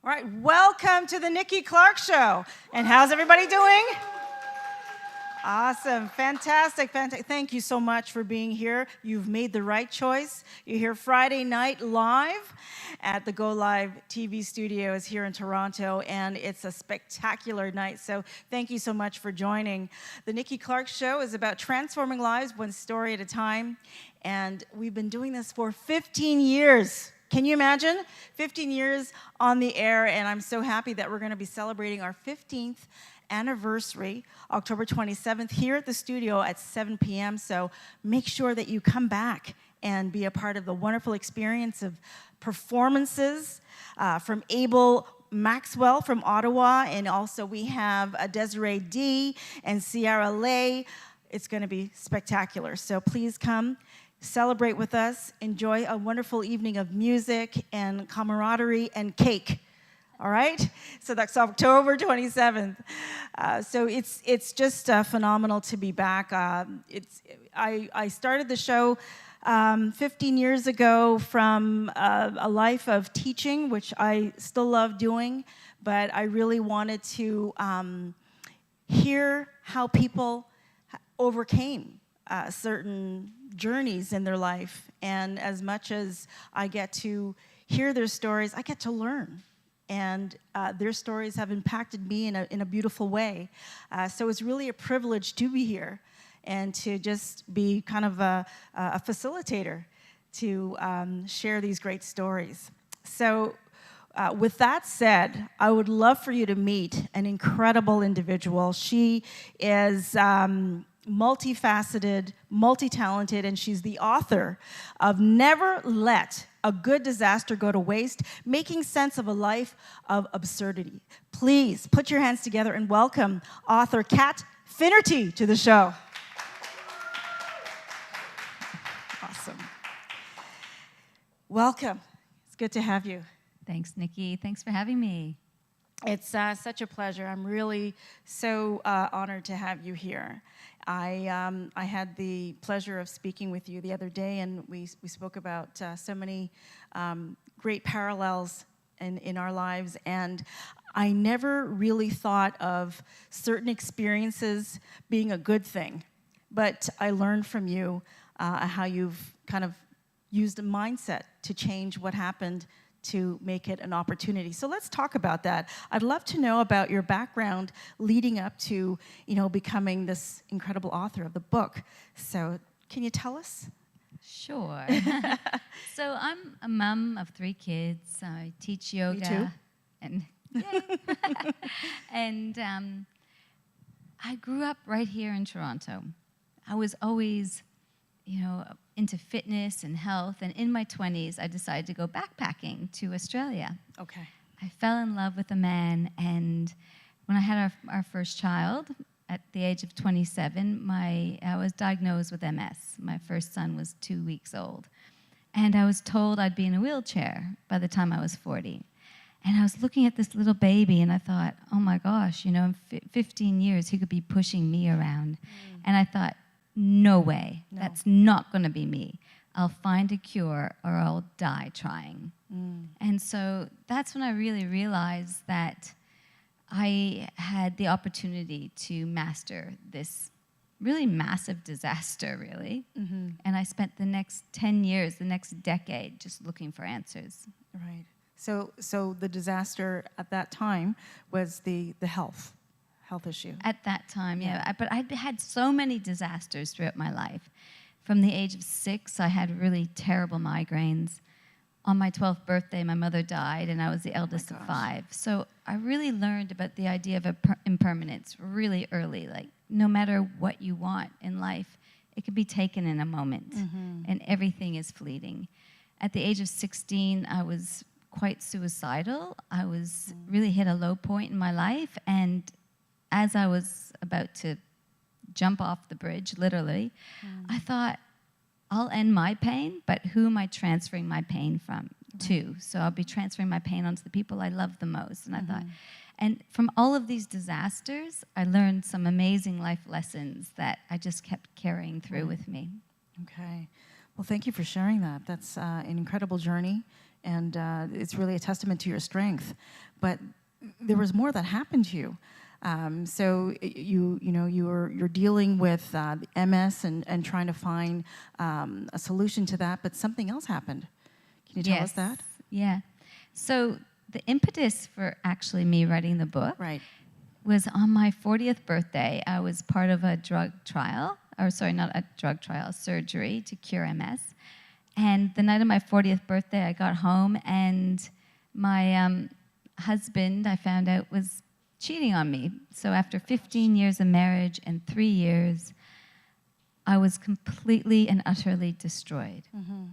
All right, welcome to the Nikki Clarke Show. And how's everybody doing? Awesome, fantastic. Thank you so much for being here. You've made the right choice. You're here Friday night live at the GOlive TV studios here in Toronto, and it's a spectacular night. So thank you so much for joining. The Nikki Clarke Show is about transforming lives one story at a time, and we've been doing this for 15 years. Can you imagine? 15 years on the air, and I'm so happy that we're going to be celebrating our 15th anniversary, October 27th, here at the studio at 7 p.m. So make sure that you come back and be a part of the wonderful experience of performances from Abel Maxwell from Ottawa, and also we have Desiree D. and Sierra Lay. It's going to be spectacular, so please come. Celebrate with us, enjoy a wonderful evening of music and camaraderie and cake. All right? So that's October 27th. So it's just phenomenal to be back. I started the show 15 years ago from a life of teaching, which I still love doing, but I really wanted to hear how people overcame certain journeys in their life, and as much as I get to hear their stories, I get to learn, and their stories have impacted me in a beautiful way. So it's really a privilege to be here and to just be kind of a facilitator to share these great stories. So with that said, I would love for you to meet an incredible individual. She is multifaceted, multi-talented, and she's the author of Never Let a Good Disaster Go to Waste, Making Sense of a Life of Absurdity. Please put your hands together and welcome author Kat Finnerty to the show. Awesome. Welcome. It's good to have you. Thanks, Nikki. Thanks for having me. It's such a pleasure. I'm really so honored to have you here. I had the pleasure of speaking with you the other day, and we spoke about so many great parallels in our lives, and I never really thought of certain experiences being a good thing, but I learned from you how you've kind of used a mindset to change what happened to make it an opportunity. So let's talk about that. I'd love to know about your background leading up to, becoming this incredible author of the book. So can you tell us? Sure. So I'm a mom of 3 kids. I teach yoga. Me too. And and I grew up right here in Toronto. I was always, into fitness and health, and in my 20s, I decided to go backpacking to Australia. Okay. I fell in love with a man, and when I had our first child, at the age of 27, I was diagnosed with MS. My first son was 2 weeks old, and I was told I'd be in a wheelchair by the time I was 40. And I was looking at this little baby, and I thought, oh my gosh, in 15 years, he could be pushing me around. And I thought, no way. No. That's not going to be me. I'll find a cure or I'll die trying. And so that's when I really realized that I had the opportunity to master this really massive disaster, really. And I spent the next 10 years, the next decade, just looking for answers. Right. So the disaster at that time was the health issue. At that time, yeah. But I'd had so many disasters throughout my life. From the age of 6, I had really terrible migraines. On my 12th birthday, my mother died, and I was the eldest of 5. So I really learned about the idea of impermanence really early. Like, no matter what you want in life, it could be taken in a moment, and everything is fleeting. At the age of 16, I was quite suicidal. I was really hit a low point in my life, and as I was about to jump off the bridge, literally, I thought, I'll end my pain, but who am I transferring my pain to? So I'll be transferring my pain onto the people I love the most. And I thought, and from all of these disasters, I learned some amazing life lessons that I just kept carrying through with me. Okay. Well, thank you for sharing that. That's an incredible journey. and it's really a testament to your strength. But there was more that happened to you. So you're dealing with MS and trying to find a solution to that, but something else happened. Can you tell us that? Yeah. So the impetus for actually me writing the book was on my 40th birthday. I was part of a drug trial, not a drug trial, a surgery to cure MS. And the night of my 40th birthday, I got home, and my husband, I found out, was cheating on me. So after 15 years of marriage and 3 years, I was completely and utterly destroyed. Mm-hmm.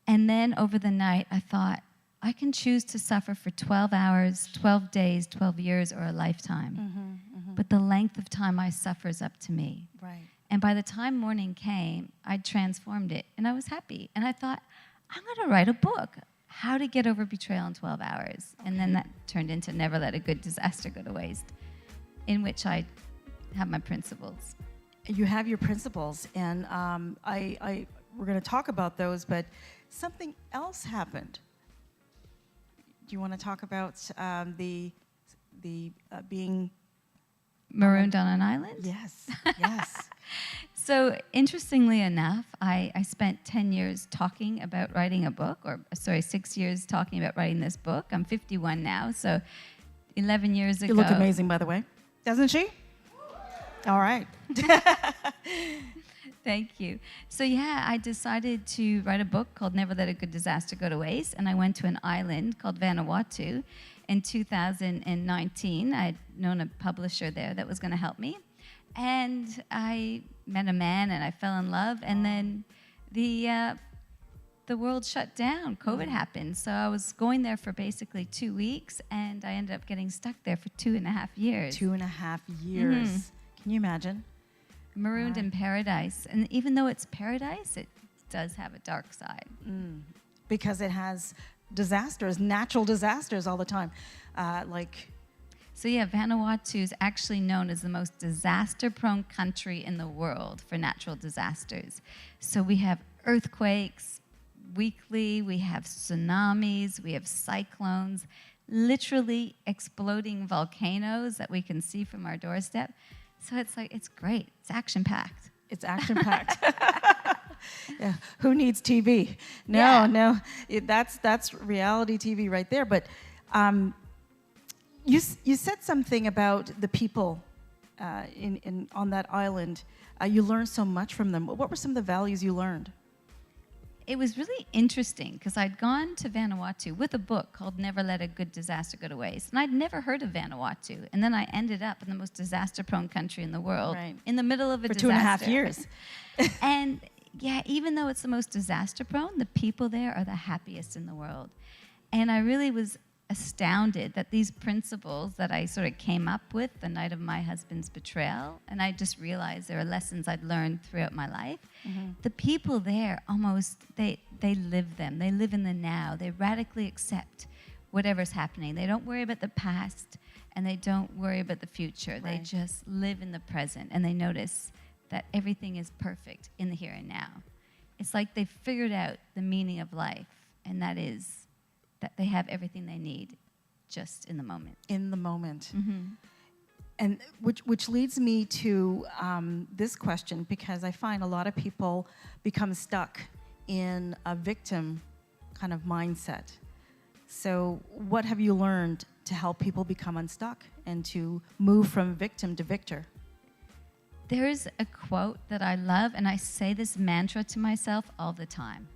And then over the night, I thought, I can choose to suffer for 12 hours, 12 days, 12 years, or a lifetime. Mm-hmm, mm-hmm. But the length of time I suffer is up to me. Right. And by the time morning came, I'd transformed it, and I was happy. And I thought, I'm going to write a book, How to Get Over Betrayal in 12 Hours. Okay. And then that turned into Never Let a Good Disaster Go to Waste, in which I have my principles. You have your principles, and we're going to talk about those, but something else happened. Do you want to talk about the being marooned on an island? Yes, yes. So interestingly enough, I spent 10 years talking about writing a book, 6 years talking about writing this book. I'm 51 now, so 11 years ago. You look amazing, by the way. Doesn't she? All right. Thank you. So yeah, I decided to write a book called Never Let a Good Disaster Go to Waste, and I went to an island called Vanuatu in 2019. I'd known a publisher there that was going to help me, and I met a man, and I fell in love, and then the world shut down. COVID happened, so I was going there for basically 2 weeks, and I ended up getting stuck there for 2.5 years. 2.5 years. Mm-hmm. Can you imagine? Marooned in paradise. And even though it's paradise, it does have a dark side. Because it has disasters, natural disasters all the time. So yeah, Vanuatu is actually known as the most disaster-prone country in the world for natural disasters. So we have earthquakes weekly, we have tsunamis, we have cyclones, literally exploding volcanoes that we can see from our doorstep. So it's great. It's action-packed. It's action-packed. Yeah. Who needs TV? No. That's reality TV right there. But you said something about the people on that island. You learned so much from them. What were some of the values you learned? It was really interesting because I'd gone to Vanuatu with a book called Never Let a Good Disaster Go to Waste. And I'd never heard of Vanuatu. And then I ended up in the most disaster-prone country in the world, in the middle of a disaster. For 2.5 years. And yeah, even though it's the most disaster-prone, the people there are the happiest in the world. And I really was astounded that these principles that I sort of came up with the night of my husband's betrayal, and I just realized there are lessons I'd learned throughout my life. Mm-hmm. The people there they live them. They live in the now. They radically accept whatever's happening. They don't worry about the past, and they don't worry about the future. Right. They just live in the present, and they notice that everything is perfect in the here and now. It's like they've figured out the meaning of life, and that is that they have everything they need just in the moment. In the moment. Mm-hmm. And which leads me to this question, because I find a lot of people become stuck in a victim kind of mindset. So what have you learned to help people become unstuck and to move from victim to victor? There's a quote that I love, and I say this mantra to myself all the time.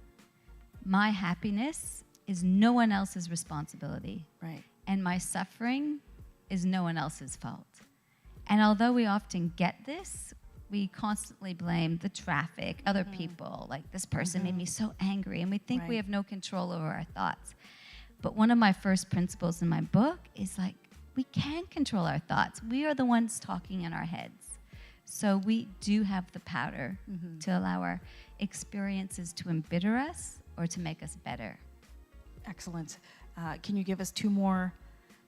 My happiness is no one else's responsibility. Right. And my suffering is no one else's fault. And although we often get this, we constantly blame the traffic, other people, like this person made me so angry, and we think we have no control over our thoughts. But one of my first principles in my book is we can control our thoughts. We are the ones talking in our heads. So we do have the power to allow our experiences to embitter us or to make us better. Excellent. Can you give us 2 more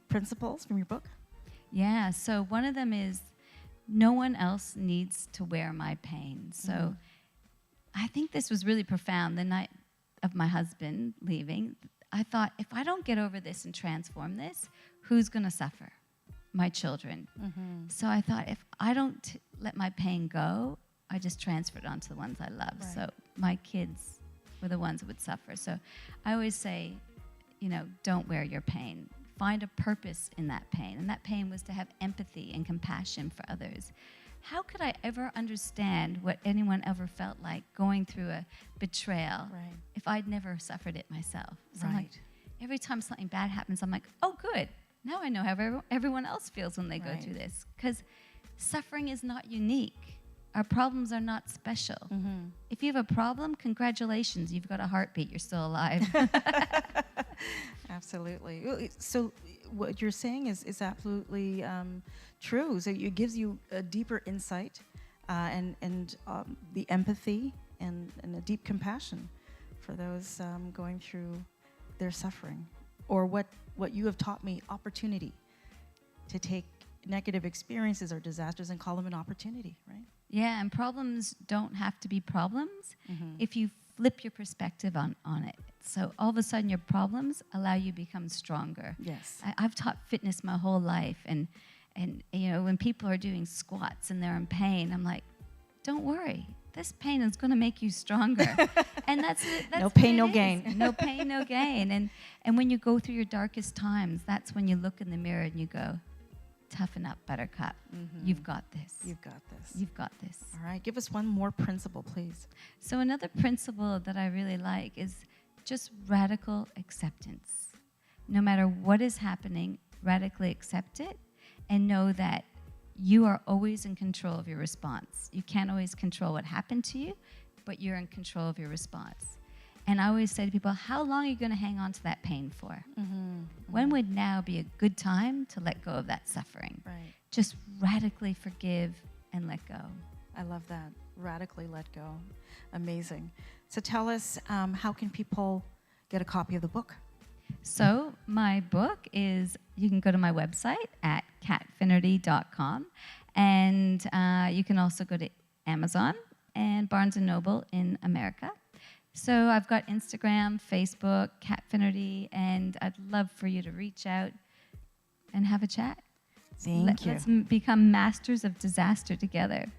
principles from your book? Yeah, so one of them is no one else needs to wear my pain. So I think this was really profound. The night of my husband leaving, I thought, if I don't get over this and transform this, who's going to suffer? My children. Mm-hmm. So I thought, if I don't let my pain go, I just transfer it onto the ones I love. Right. So my kids were the ones that would suffer. So I always say, don't wear your pain. Find a purpose in that pain. And that pain was to have empathy and compassion for others. How could I ever understand what anyone ever felt like going through a betrayal if I'd never suffered it myself? So I'm like, every time something bad happens, I'm like, oh, good. Now I know how everyone else feels when they go through this. Because suffering is not unique. Our problems are not special. Mm-hmm. If you have a problem, congratulations. You've got a heartbeat. You're still alive. Absolutely. So what you're saying is absolutely true. So it gives you a deeper insight and the empathy and a deep compassion for those going through their suffering. Or what you have taught me, opportunity, to take negative experiences or disasters and call them an opportunity, right? Yeah, and problems don't have to be problems if you flip your perspective on it. So all of a sudden your problems allow you to become stronger. Yes. I've taught fitness my whole life, and when people are doing squats and they're in pain, I'm like, don't worry. This pain is going to make you stronger. And that's no pain, no gain. No pain, no gain. And when you go through your darkest times, that's when you look in the mirror and you go, toughen up, buttercup. Mm-hmm. You've got this. You've got this. You've got this. All right. Give us one more principle, please. So another principle that I really like is just radical acceptance. No matter what is happening, radically accept it and know that you are always in control of your response. You can't always control what happened to you, but you're in control of your response. And I always say to people, how long are you going to hang on to that pain for? Mm-hmm. When would now be a good time to let go of that suffering? Right. Just radically forgive and let go. I love that. Radically let go. Amazing. So tell us, how can people get a copy of the book? So my book is, you can go to my website at catfinity.com, and you can also go to Amazon and Barnes & Noble in America. So I've got Instagram, Facebook, Catfinity, and I'd love for you to reach out and have a chat. Thank you. Let's become masters of disaster together.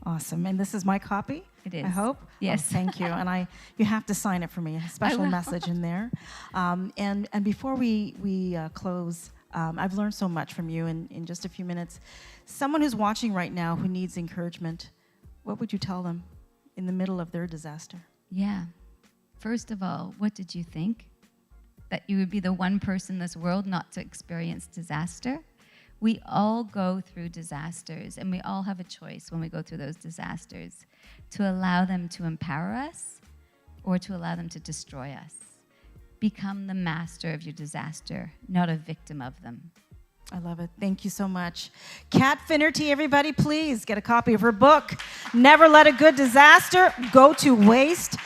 Awesome. And this is my copy? It is. I hope? Yes. Oh, thank you. And you have to sign it for me, a special message in there. And before we close, I've learned so much from you in just a few minutes. Someone who's watching right now who needs encouragement, what would you tell them in the middle of their disaster? Yeah. First of all, what did you think? That you would be the one person in this world not to experience disaster? We all go through disasters, and we all have a choice when we go through those disasters to allow them to empower us or to allow them to destroy us. Become the master of your disaster, not a victim of them. I love it. Thank you so much. Cat Finnerty, everybody, please get a copy of her book, Never Let a Good Disaster Go to Waste.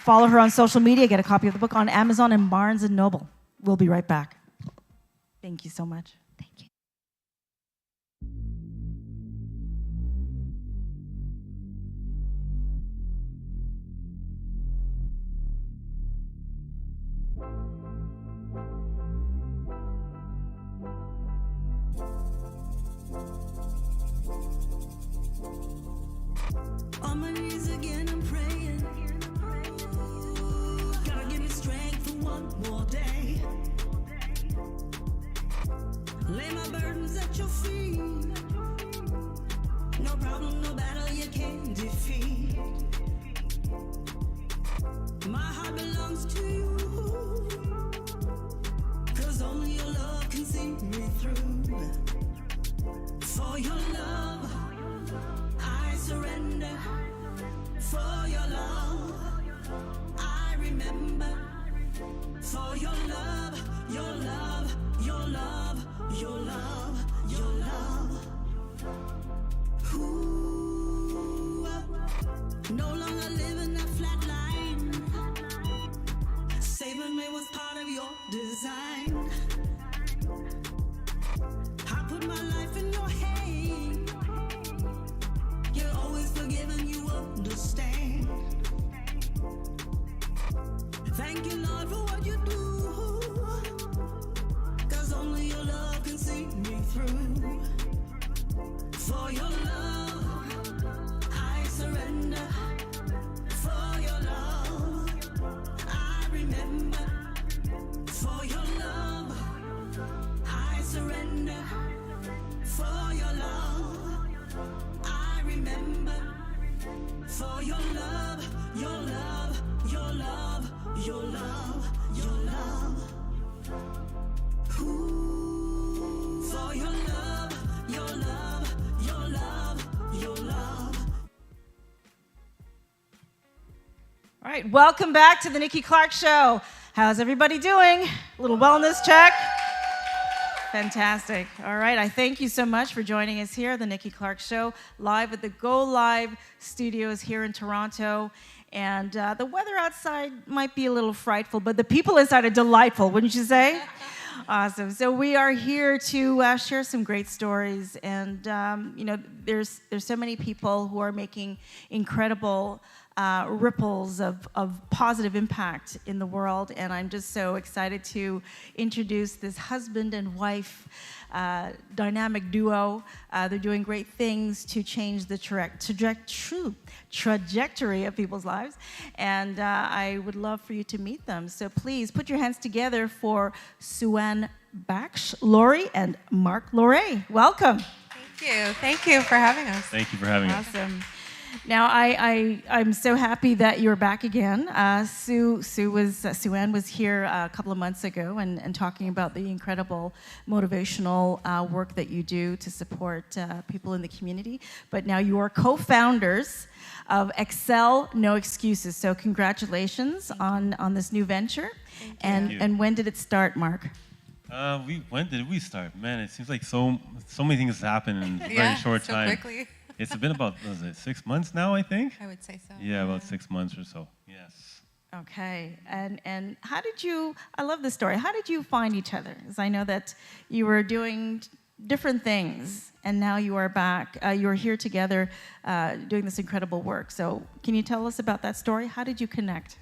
Follow her on social media. Get a copy of the book on Amazon and Barnes & Noble. We'll be right back. Thank you so much. Thank you. On my knees again, I'm praying. God, give me strength for one more day. Lay my burdens at your feet. No problem, no battle you can't defeat. My heart belongs to you, 'cause only your love can see me through. For your love, I surrender. For your love, I remember. For your love, your love, your love, your love, your love. Ooh, no longer living that flat line. Saving me was part of your design. I put my life in your hand. You're always forgiving, you understand. Thank you, Lord, for what through. For your love, I surrender. For your love, I remember. For your love, I surrender. For your love, I remember. For your love, your love, your love, your love, your love. Ooh, for your love, your love, your love, your love. All right, welcome back to the Nikki Clarke Show. How's everybody doing? A little wellness check? Fantastic. All right, I thank you so much for joining us here, the Nikki Clarke Show, live at the GOlive studios here in Toronto. And the weather outside might be a little frightful, but the people inside are delightful, wouldn't you say? Awesome. So we are here to share some great stories, and there's so many people who are making incredible ripples of positive impact in the world, and I'm just so excited to introduce this husband and wife dynamic duo. They're doing great things to change the trajectory of people's lives, and I would love for you to meet them. So please put your hands together for Sue-Ann Baksh, Laurie, and Mark Laurie. Welcome. Thank you. Thank you for having us. Thank you for having us. Awesome. Now, I'm so happy that you're back again. Sue-Ann was here a couple of months ago and talking about the incredible motivational work that you do to support people in the community. But now you are co-founders of Excel No Excuses. So congratulations on this new venture. Thank you. And when did it start, Mark? When did we start? Man, it seems like so many things happen in a very short so time. quickly. It's been about, 6 months now, I think? I would say so. Yeah, about 6 months or so. Yes. Okay, and how did you, I love this story, how did you find each other? Because I know that you were doing different things, and now you are back, you are here together doing this incredible work. So can you tell us about that story? How did you connect?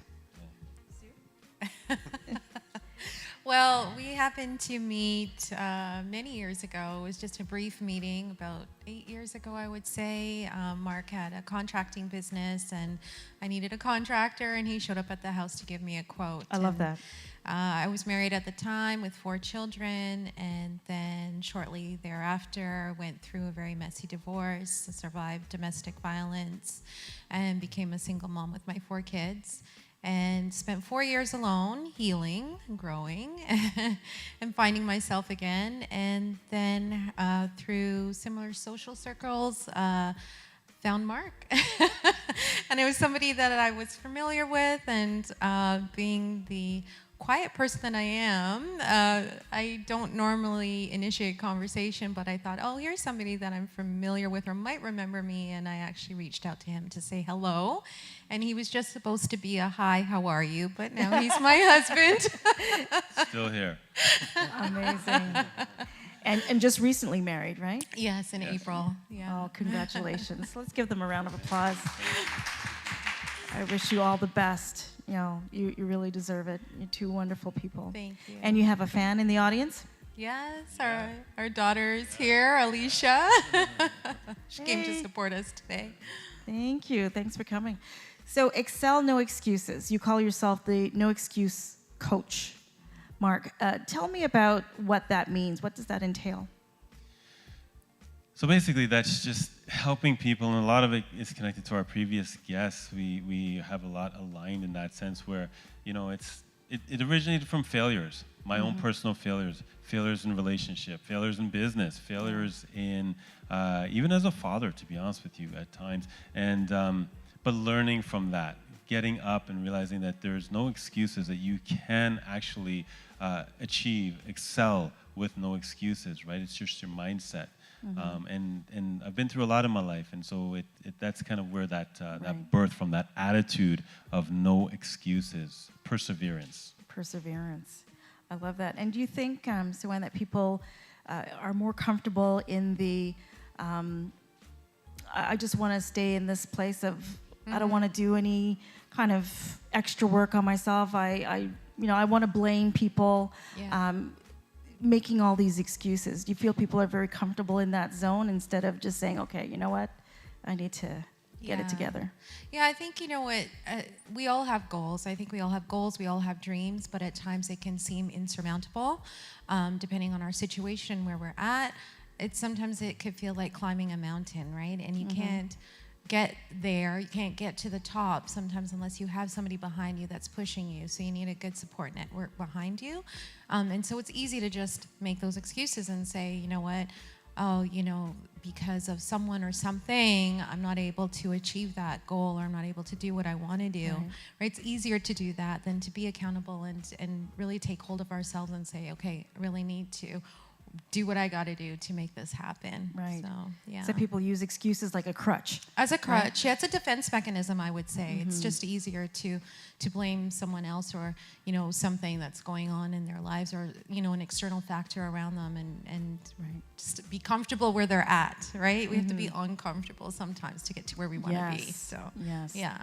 Well, we happened to meet many years ago. It was just a brief meeting, about 8 years ago, I would say. Mark had a contracting business, and I needed a contractor, and he showed up at the house to give me a quote. I love that. I was married at the time with 4 children, and then shortly thereafter went through a very messy divorce, survived domestic violence, and became a single mom with my 4 kids. And spent 4 years alone, healing and growing and finding myself again. And then through similar social circles, found Mark. And it was somebody that I was familiar with, and being the quiet person that I am, I don't normally initiate conversation, but I thought, oh, here's somebody that I'm familiar with or might remember me, and I actually reached out to him to say hello. And he was just supposed to be a hi, how are you? But now he's my husband. Still here. Amazing. And just recently married, right? Yes, in April. Yeah. Oh, congratulations. Let's give them a round of applause. I wish you all the best. You know, you really deserve it. You're 2 wonderful people. Thank you. And you have a fan in the audience? Yes, our daughter is here, Alicia. She came to Hey. support us today. Thank you. Thanks for coming. So, Excel No Excuses. You call yourself the No Excuse Coach. Mark, tell me about what that means. What does that entail? So basically, that's just helping people, and a lot of it is connected to our previous guests. We have a lot aligned in that sense where, you know, it originated from failures, my own personal failures in relationship, failures in business, failures in, even as a father, to be honest with you, at times. And, but learning from that, getting up and realizing that there's no excuses, that you can actually achieve, excel with no excuses, right? It's just your mindset. And I've been through a lot in my life, and so that's kind of where that birth from, that attitude of no excuses, perseverance. Perseverance. I love that. And do you think, Sue-Ann, that people are more comfortable in the, I just want to stay in this place of, I don't want to do any kind of extra work on myself. I want to blame people. Yeah. making all these excuses? Do you feel people are very comfortable in that zone instead of just saying, okay, you know what, I need to get it Yeah. together? Yeah, I think, you know what, we all have goals. I think we all have goals, we all have dreams, but at times it can seem insurmountable, depending on our situation, where we're at. Sometimes it could feel like climbing a mountain, right? And you can't get there, you can't get to the top sometimes unless you have somebody behind you that's pushing you. So you need a good support network behind you. And so it's easy to just make those excuses and say, you know what, oh, you know, because of someone or something, I'm not able to achieve that goal, or I'm not able to do what I want to do. Right? It's easier to do that than to be accountable and really take hold of ourselves and say, okay, I really need to do what I got to do to make this happen. Right. So, yeah. So people use excuses like a crutch. As a crutch, yeah, it's a defense mechanism, I would say. It's just easier to blame someone else, or, you know, something that's going on in their lives, or, you know, an external factor around them, and just be comfortable where they're at, right? We have to be uncomfortable sometimes to get to where we want to be. So, Yes. yeah.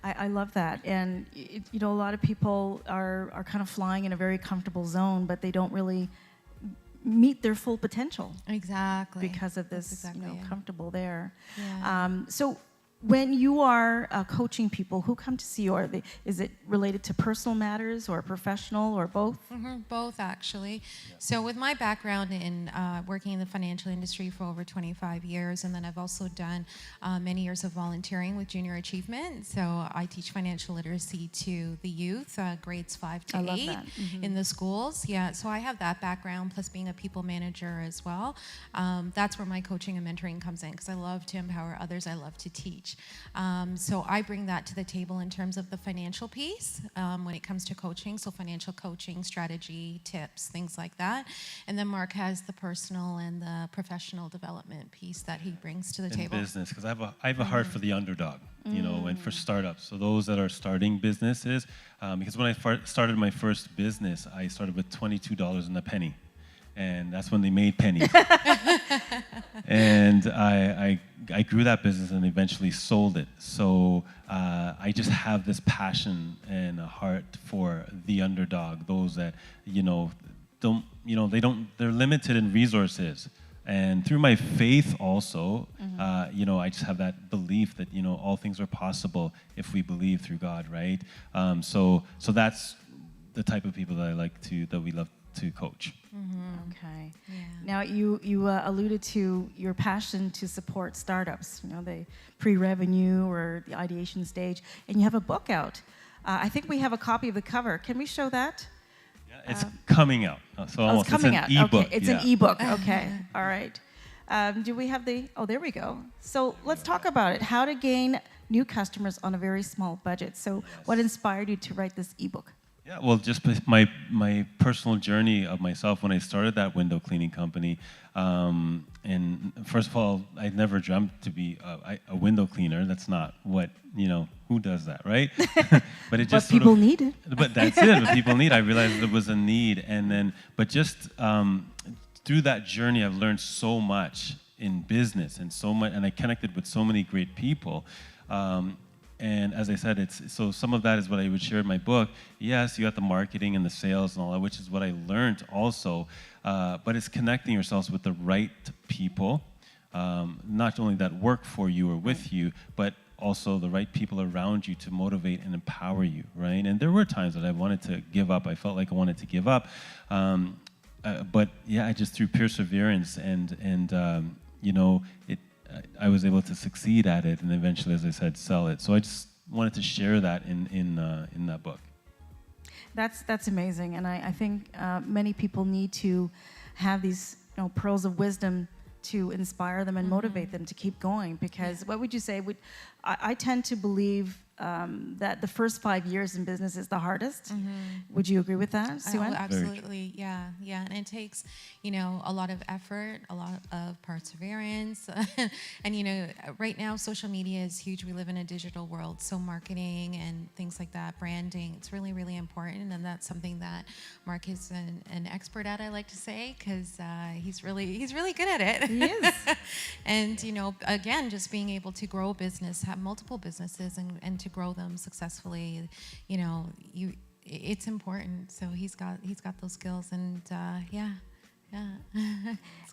I love that. And, you know, a lot of people are kind of flying in a very comfortable zone, but they don't really meet their full potential Exactly. because of this, That's exactly you know, it. comfortable there. Yeah. So when you are coaching people, who come to see you? Is it related to personal matters or professional or both? Both, actually. So with my background in working in the financial industry for over 25 years, and then I've also done many years of volunteering with Junior Achievement. So I teach financial literacy to the youth, grades 5 to I 8 love that. in the schools. Yeah, so I have that background, plus being a people manager as well. That's where my coaching and mentoring comes in, because I love to empower others. I love to teach. So I bring that to the table in terms of the financial piece when it comes to coaching. So financial coaching, strategy, tips, things like that. And then Mark has the personal and the professional development piece that he brings to the In table. business, because I have a heart for the underdog, you know, and for startups. So those that are starting businesses, because when I started my first business, I started with $22 and a penny. And that's when they made pennies. And I grew that business and eventually sold it. So I just have this passion and a heart for the underdog, those that, you know, they're limited in resources. And through my faith also, you know, I just have that belief that, you know, all things are possible if we believe through God, right? So that's the type of people that we love to coach. Okay. Yeah. Now, you alluded to your passion to support startups, you know, the pre-revenue or the ideation stage, and you have a book out. I think we have a copy of the cover. Can we show that? Yeah, it's coming out. So almost. It's coming an out. ebook. Okay, it's yeah. an ebook. Okay, all right. Do we have the? Oh, there we go. So let's talk about it. How to gain new customers on a very small budget. So, what inspired you to write this ebook? Yeah, well, just my personal journey of myself when I started that window cleaning company. And first of all, I never dreamt to be a window cleaner. That's not what, you know, who does that, right? But it just But people need it. But that's it. What people need. I realized there was a need, and then, but just through that journey, I've learned so much in business, and so much, and I connected with so many great people. And as I said, so some of that is what I would share in my book. Yes, you got the marketing and the sales and all that, which is what I learned also. But it's connecting yourselves with the right people, not only that work for you or with you, but also the right people around you to motivate and empower you, right? And there were times that I wanted to give up. I felt like I wanted to give up. But yeah, I just through perseverance and you know, I was able to succeed at it, and eventually, as I said, sell it. So I just wanted to share that in that book. That's amazing, and I think many people need to have these, you know, pearls of wisdom to inspire them and motivate them to keep going. Because what would you say? I tend to believe that the first 5 years in business is the hardest. Would you agree with that, Sue Ann? Oh, absolutely, yeah. And it takes, you know, a lot of effort, a lot of perseverance, and you know, right now social media is huge. We live in a digital world, so marketing and things like that, branding, it's really, really important, and that's something that Mark is an expert at. I like to say, because he's really good at it. He is. And you know, again, just being able to grow a business, have multiple businesses, and to grow them successfully, you know, it's important. So he's got those skills, and yeah.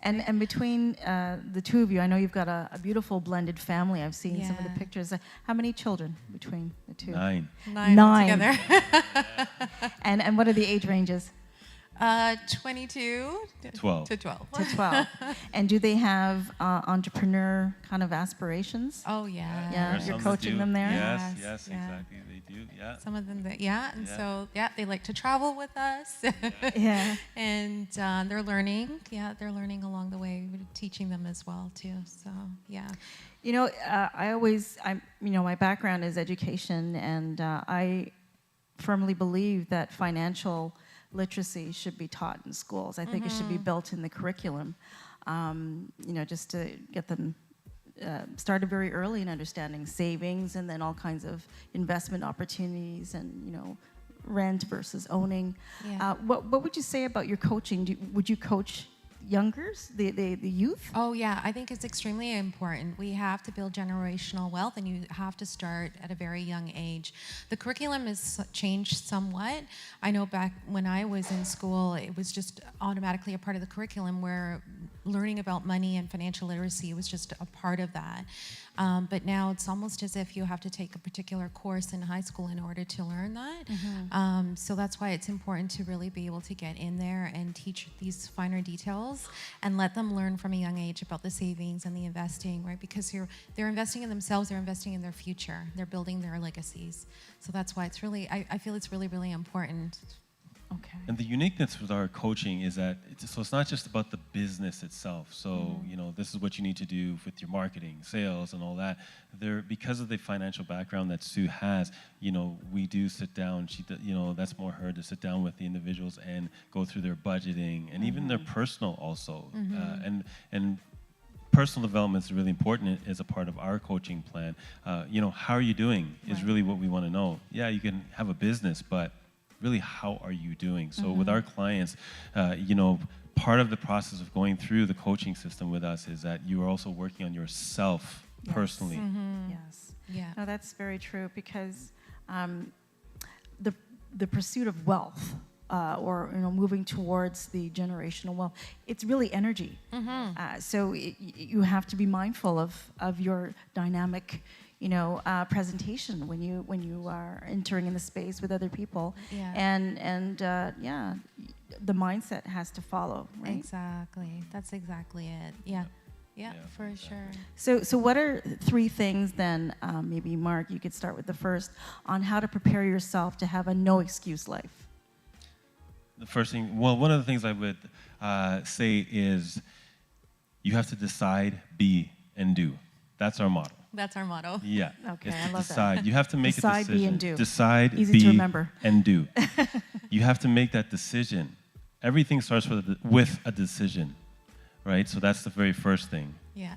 And between the two of you, I know you've got a beautiful blended family. I've seen some of the Yeah. pictures. How many children between the two? 9. Nine altogether. And what are the age ranges? 22 12. to 12. To 12. And do they have entrepreneur kind of aspirations? Oh yeah. Yeah, There are you're some that coaching do. them there? Yes, Yes, yes, yeah. exactly. They do. Yeah. Some of them and Yeah. so they like to travel with us. Yeah. And they're learning. Yeah, they're learning along the way. We're teaching them as well too. So yeah. You know, my background is education, and I firmly believe that financial literacy should be taught in schools. I think it should be built in the curriculum, just to get them started very early in understanding savings, and then all kinds of investment opportunities, and rent versus owning. Yeah. What would you say about your coaching? Would you coach youngers, the youth? Oh yeah, I think it's extremely important. We have to build generational wealth, and you have to start at a very young age. The curriculum has changed somewhat. I know back when I was in school, it was just automatically a part of the curriculum where learning about money and financial literacy was just a part of that. But now it's almost as if you have to take a particular course in high school in order to learn that. So that's why it's important to really be able to get in there and teach these finer details and let them learn from a young age about the savings and the investing, right? Because they're investing in themselves, they're investing in their future, they're building their legacies. So that's why it's really, I feel it's really, really important. Okay. And the uniqueness with our coaching is that it's not just about the business itself. So, this is what you need to do with your marketing, sales, and all that. Because of the financial background that Sue has, we do sit down. That's more her to sit down with the individuals and go through their budgeting and even their personal also. And personal development is really important as a part of our coaching plan. How are you doing is really what we want to know. Yeah, you can have a business, but really, how are you doing? So with our clients, part of the process of going through the coaching system with us is that you are also working on yourself personally. Yes. Yeah. No, that's very true, because the pursuit of wealth, or moving towards the generational wealth, it's really energy. So you have to be mindful of your dynamic presentation when you are entering in the space with other people. Yeah. And the mindset has to follow, right? Exactly. That's exactly it. Yeah. Yeah, for sure. So what are 3 things then, maybe Mark, you could start with the first, on how to prepare yourself to have a no-excuse life? The first thing, one of the things I would say is you have to decide, be, and do. That's our motto. That's our motto. Yeah. Okay, It's I to love that. decide. You have to make Decide, a be, decision. and do. Decide, Easy be, to remember. and do. You have to make that decision. Everything starts with a decision, right? So that's the very first thing. Yeah.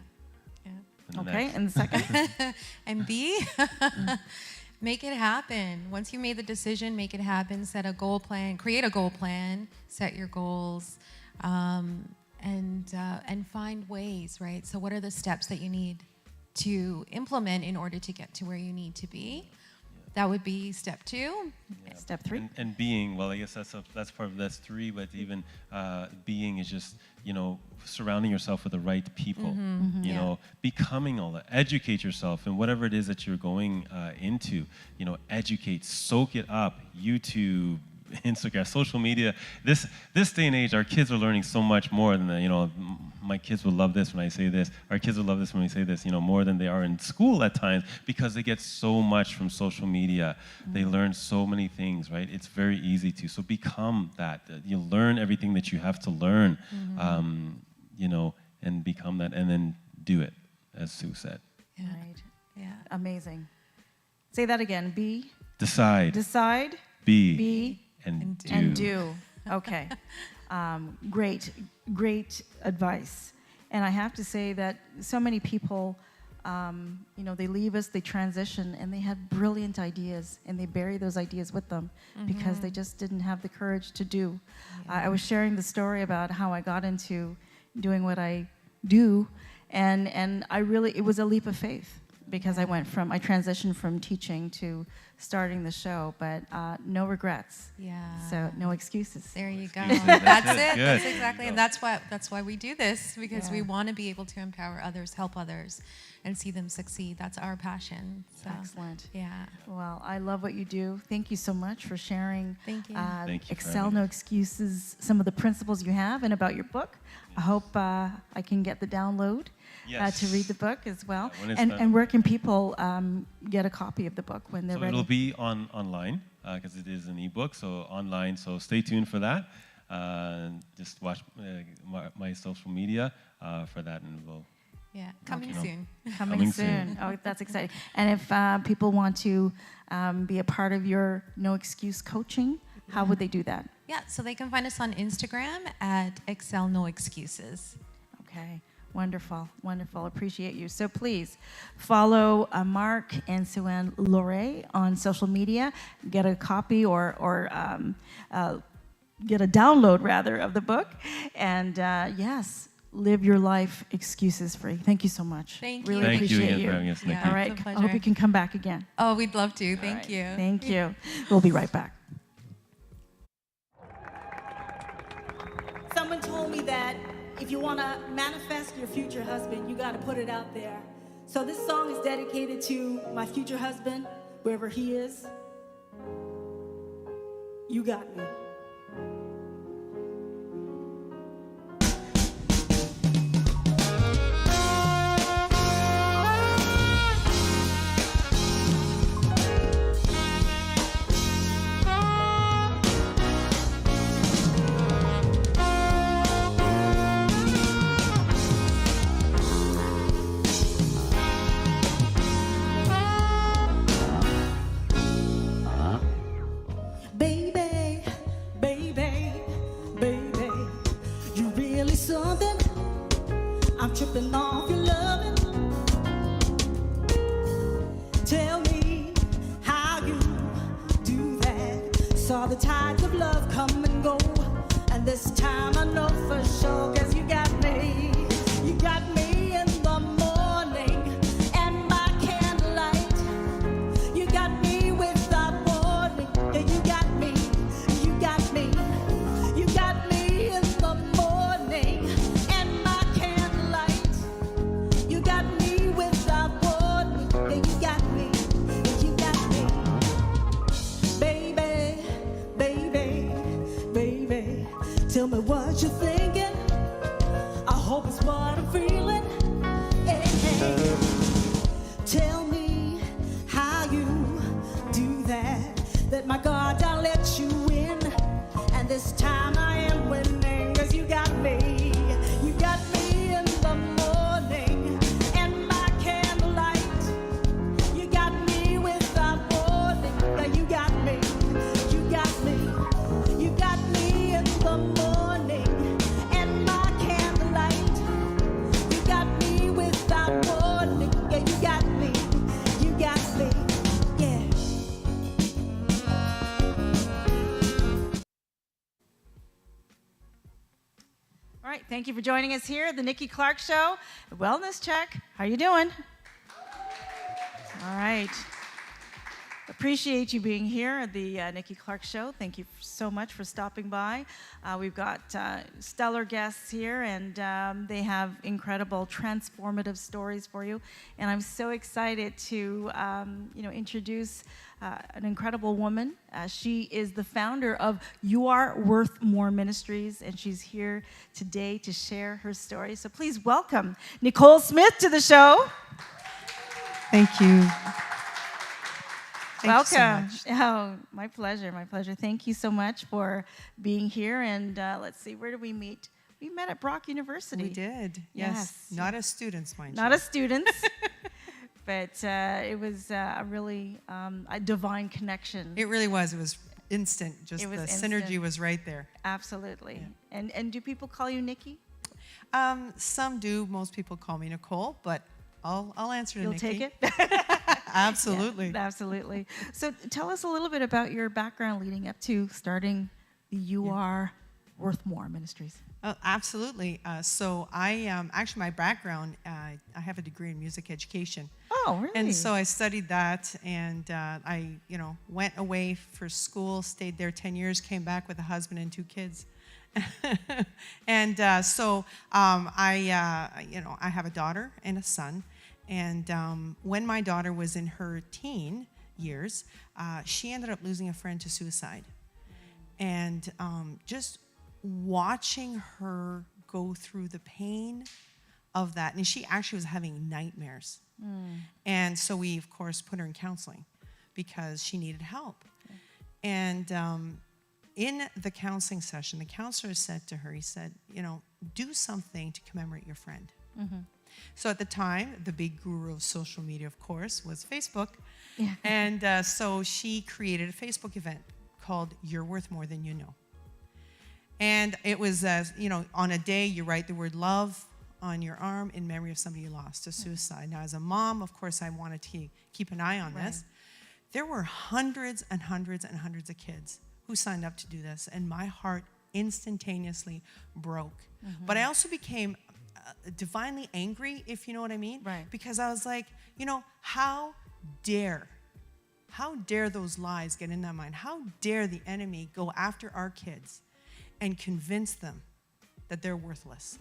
Yeah. And the Okay, next- and the second? And B, make it happen. Once you made the decision, make it happen. Set a goal plan. Create a goal plan. Set your goals, and find ways. Right. So, what are the steps that you need to implement in order to get to where you need to be? That would be step 2. Step 3? And being, well, I guess that's part of that's 3, but even being is just, surrounding yourself with the right people, becoming all that. Educate yourself in whatever it is that you're going into, educate, soak it up, YouTube, Instagram, social media. This day and age, our kids are learning so much more than my kids will love this when I say this. Our kids will love this when we say this, more than they are in school at times, because they get so much from social media. They learn so many things, right? It's very easy to. So become that. You learn everything that you have to learn, and become that, and then do it, as Sue said. Yeah. Right. Yeah. Amazing. Say that again. Decide, be, and do. and do. Okay. Great advice. And I have to say that so many people, they leave us, they transition, and they have brilliant ideas, and they bury those ideas with them because they just didn't have the courage to do. I was sharing the story about how I got into doing what I do, and it was a leap of faith, because I transitioned from teaching to starting the show, but no regrets. Yeah. So no excuses. There you go. Excuses, That's that's it. it. That's Good. exactly, and that's why we do this, because we Yeah. want to be able to empower others, help others, and see them succeed. That's our passion. So, Excellent. yeah. Well, I love what you do. Thank you so much for sharing. Thank you. Thank you for Excel having No me. Excuses, some of the principles you have, and about your book. I hope I can get the download to read the book as well. Yeah, when it's and done. and where can people get a copy of the book when they're So ready? it'll be online because it is an ebook, so online. So stay tuned for that. Just watch my social media for that, and we'll. Yeah. Coming Okay. soon. Coming soon. Oh, that's exciting. And if people want to be a part of your No Excuse coaching, how would they do that? Yeah. So they can find us on Instagram at Excel No Excuses. Okay, wonderful, wonderful. Appreciate you. So please follow Mark and Sue-Ann Loré on social media. Get a copy or get a download rather of the book. And yes, live your life excuses free. Thank you so much. Thank Really you. Thank you appreciate again for having us, Nikki. Yeah. All right, It's a I hope pleasure. you can come back again. Oh, we'd love to. All Thank right, you. Thank you. We'll be right back. Someone told me that if you want to manifest your future husband, you got to put it out there. So this song is dedicated to my future husband, wherever he is. You got me. Baby, baby, baby, you really something. I'm tripping off your loving. Tell me how you do that. Saw the tides of love come and go, and this time I know for sure, 'cause you got me. You got me in the morning and my candlelight. You got me without warning. Yeah, you got me. You got me. You got me in the morning and my candlelight. You got me without warning. Yeah, you got me. You got me. Baby, baby, baby, tell me what you're thinking. I hope it's what I'm feeling. Hey, hey. Tell me how you do that. That my God, I'll let you in. And this time I am winning, 'cause you got me. You got me in the morning and my candlelight. You got me without warning. Yeah, you got me. You got me. You got me in the morning and my candlelight. You got me without warning. Yeah, you got me. You got me. Yeah. All right, thank you for joining us here at the Nikki Clarke Show. Wellness check. How you doing? All right. Appreciate you being here at the Nikki Clarke Show. Thank you so much for stopping by. We've got stellar guests here, and they have incredible, transformative stories for you. And I'm so excited to, introduce an incredible woman. She is the founder of You Are Worth More Ministries, and she's here today to share her story. So please welcome Nicole Smith to the show. Thank you. Thank Welcome. you so much. Oh, my pleasure, my pleasure. Thank you so much for being here. And let's see, where did we meet? We met at Brock University. We did. Yes. Yes. Not as students, mind Not you. as students, but it was a really a divine connection. It really was. It was instant. Just It was the instant. synergy was right there. Absolutely. And do people call you Nikki? Some do. Most people call me Nicole, but I'll answer to You'll Nikki. take it? Absolutely. Yeah, absolutely. So tell us a little bit about your background leading up to starting the You Are Worth More Ministries. Oh, absolutely. So I actually my background, I have a degree in music education. Oh, really? And so I studied that, and I, went away for school, stayed there 10 years, came back with a husband and 2 kids. And I have a daughter and a son. And when my daughter was in her teen years, she ended up losing a friend to suicide. And just watching her go through the pain of that, and she actually was having nightmares. And so we, of course, put her in counseling because she needed help. And in the counseling session, the counselor said to her, he said, do something to commemorate your friend. So at the time, the big guru of social media, of course, was Facebook. Yeah. And so she created a Facebook event called You're Worth More Than You Know. And it was, on a day you write the word love on your arm in memory of somebody you lost to suicide. Now, as a mom, of course, I wanted to keep an eye on this. There were hundreds and hundreds and hundreds of kids who signed up to do this, and my heart instantaneously broke. But I also became divinely angry, if you know what I mean. Right. Because I was like, how dare those lies get in their mind? How dare the enemy go after our kids and convince them that they're worthless?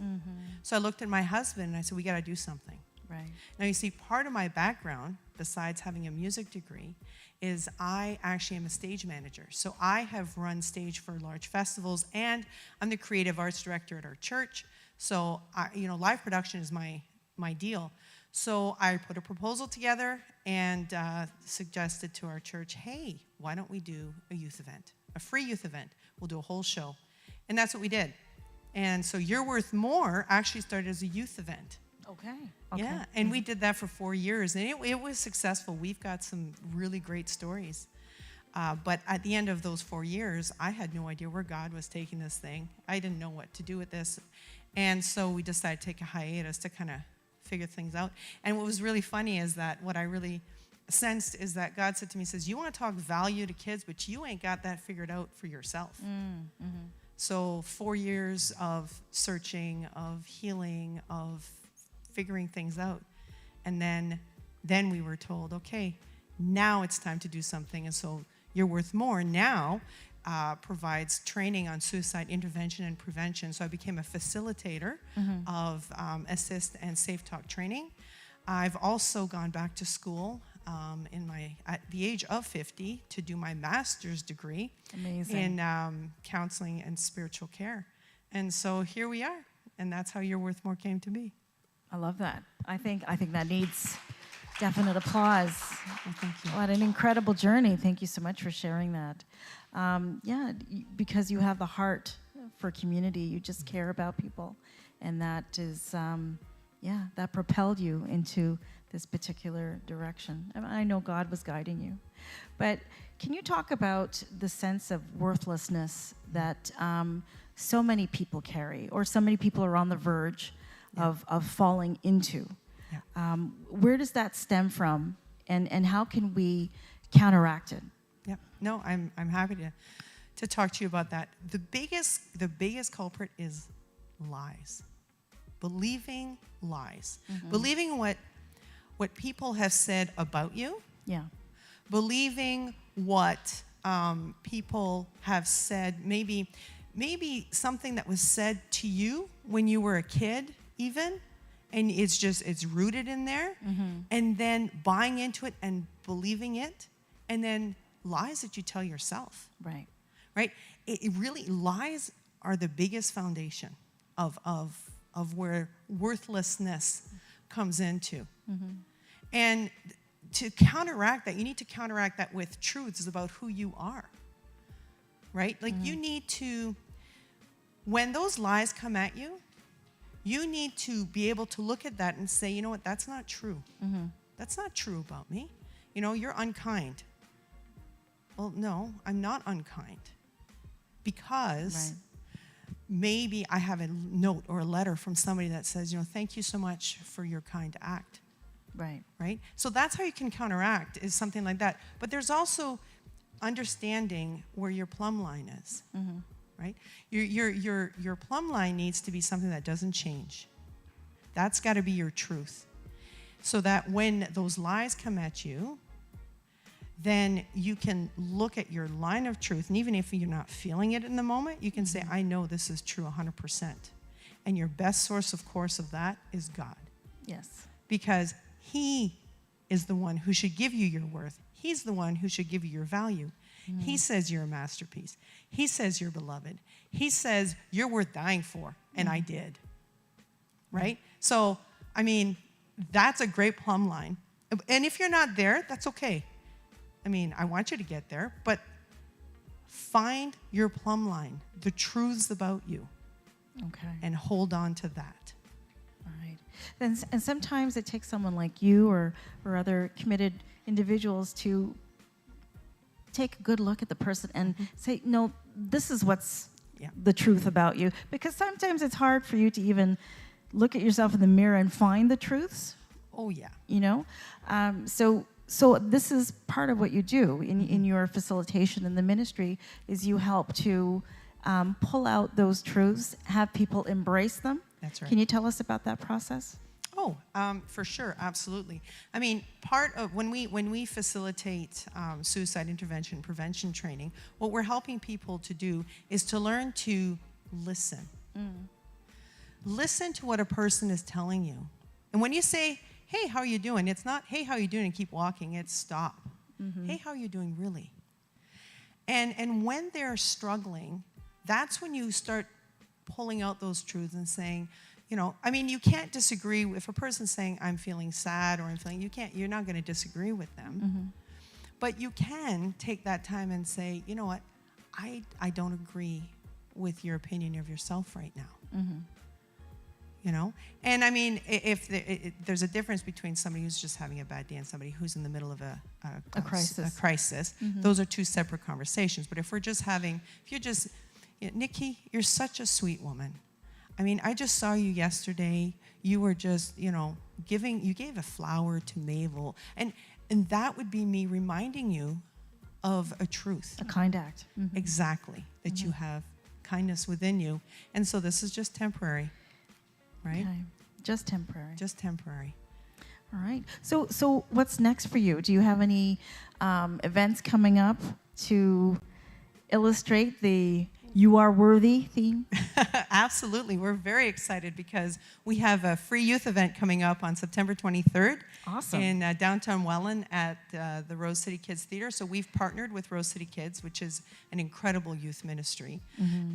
So I looked at my husband and I said, we got to do something. Right. Now, you see, part of my background, besides having a music degree, is I actually am a stage manager. So I have run stage for large festivals, and I'm the creative arts director at our church. So, live production is my deal. So I put a proposal together and suggested to our church, hey, why don't we do a youth event, a free youth event? We'll do a whole show. And that's what we did. And so You're Worth More actually started as a youth event. Okay. Yeah, and we did that for 4 years, and it was successful. We've got some really great stories. But at the end of those 4 years, I had no idea where God was taking this thing. I didn't know what to do with this. And so we decided to take a hiatus to kind of figure things out. And what was really funny is that what I really sensed is that God said to me, says, you want to talk value to kids, but you ain't got that figured out for yourself. So 4 years of searching, of healing, of figuring things out. And then we were told, okay, now it's time to do something. And so You're Worth More now provides training on suicide intervention and prevention. So I became a facilitator of assist and safe talk training. I've also gone back to school at the age of 50 to do my master's degree in counseling and spiritual care. And so here we are. And that's how You're Worth More came to be. I love that. I think that needs definite applause. Well, thank you. What an incredible journey. Thank you so much for sharing that. Because you have the heart for community. You just care about people. And that is, that propelled you into this particular direction. I know God was guiding you. But can you talk about the sense of worthlessness that so many people carry, or so many people are on the verge of falling into? Where does that stem from, and how can we counteract it? Yeah, no, I'm happy to talk to you about that. The biggest culprit is lies, believing lies, believing what people have said about you, believing what people have said, maybe something that was said to you when you were a kid, even. And it's rooted in there, and then buying into it and believing it, and then lies that you tell yourself. Right? It really, lies are the biggest foundation of where worthlessness comes into. And to counteract that, you need to counteract that with truths about who you are. Right? Like you need to, when those lies come at you, you need to be able to look at that and say, you know what, that's not true. That's not true about me. You're unkind. Well, no, I'm not unkind. Because maybe I have a note or a letter from somebody that says, thank you so much for your kind act. Right? So that's how you can counteract, is something like that. But there's also understanding where your plumb line is. right? Your plumb line needs to be something that doesn't change. That's got to be your truth. So that when those lies come at you, then you can look at your line of truth. And even if you're not feeling it in the moment, you can say, I know this is true 100%. And your best source, of course, of that is God. Yes. Because He is the one who should give you your worth. He's the one who should give you your value. He says you're a masterpiece. He says you're beloved. He says you're worth dying for, and I did. Right? So, I mean, that's a great plumb line. And if you're not there, that's okay. I mean, I want you to get there, but find your plumb line, the truths about you, Okay. and hold on to that. All right. And sometimes it takes someone like you or other committed individuals to take a good look at the person and say, no, this is what's the truth about you. Because sometimes it's hard for you to even look at yourself in the mirror and find the truths. Oh, yeah. You know? So this is part of what you do in your facilitation in the ministry is you help to pull out those truths, have people embrace them. That's right. Can you tell us about that process? Oh, for sure, absolutely. I mean, part of when we facilitate suicide intervention prevention training, what we're helping people to do is to learn to listen. Listen to what a person is telling you. And when you say, hey, how are you doing? It's not, hey, how are you doing, and keep walking. It's stop. Hey, how are you doing really? And when they're struggling, that's when you start pulling out those truths and saying, you know, I mean, you can't disagree if a person's saying, I'm feeling sad or I'm feeling, you're not going to disagree with them. But you can take that time and say, you know what, I don't agree with your opinion of yourself right now. You know? And I mean, if there's a difference between somebody who's just having a bad day and somebody who's in the middle of a crisis. Those are two separate conversations. But if we're just having, if you're just, Nikki, you're such a sweet woman. I mean, I just saw you yesterday. You were just, you know, you gave a flower to Mabel. And that would be me reminding you of a truth. A kind act. Exactly. That you have kindness within you. And so this is just temporary, right? Okay. Just temporary. Just temporary. All right. So what's next for you? Do you have any events coming up to illustrate the You Are Worthy theme? Absolutely. We're very excited because we have a free youth event coming up on September 23rd. Awesome. In downtown Welland at the Rose City Kids Theater. So we've partnered with Rose City Kids, which is an incredible youth ministry.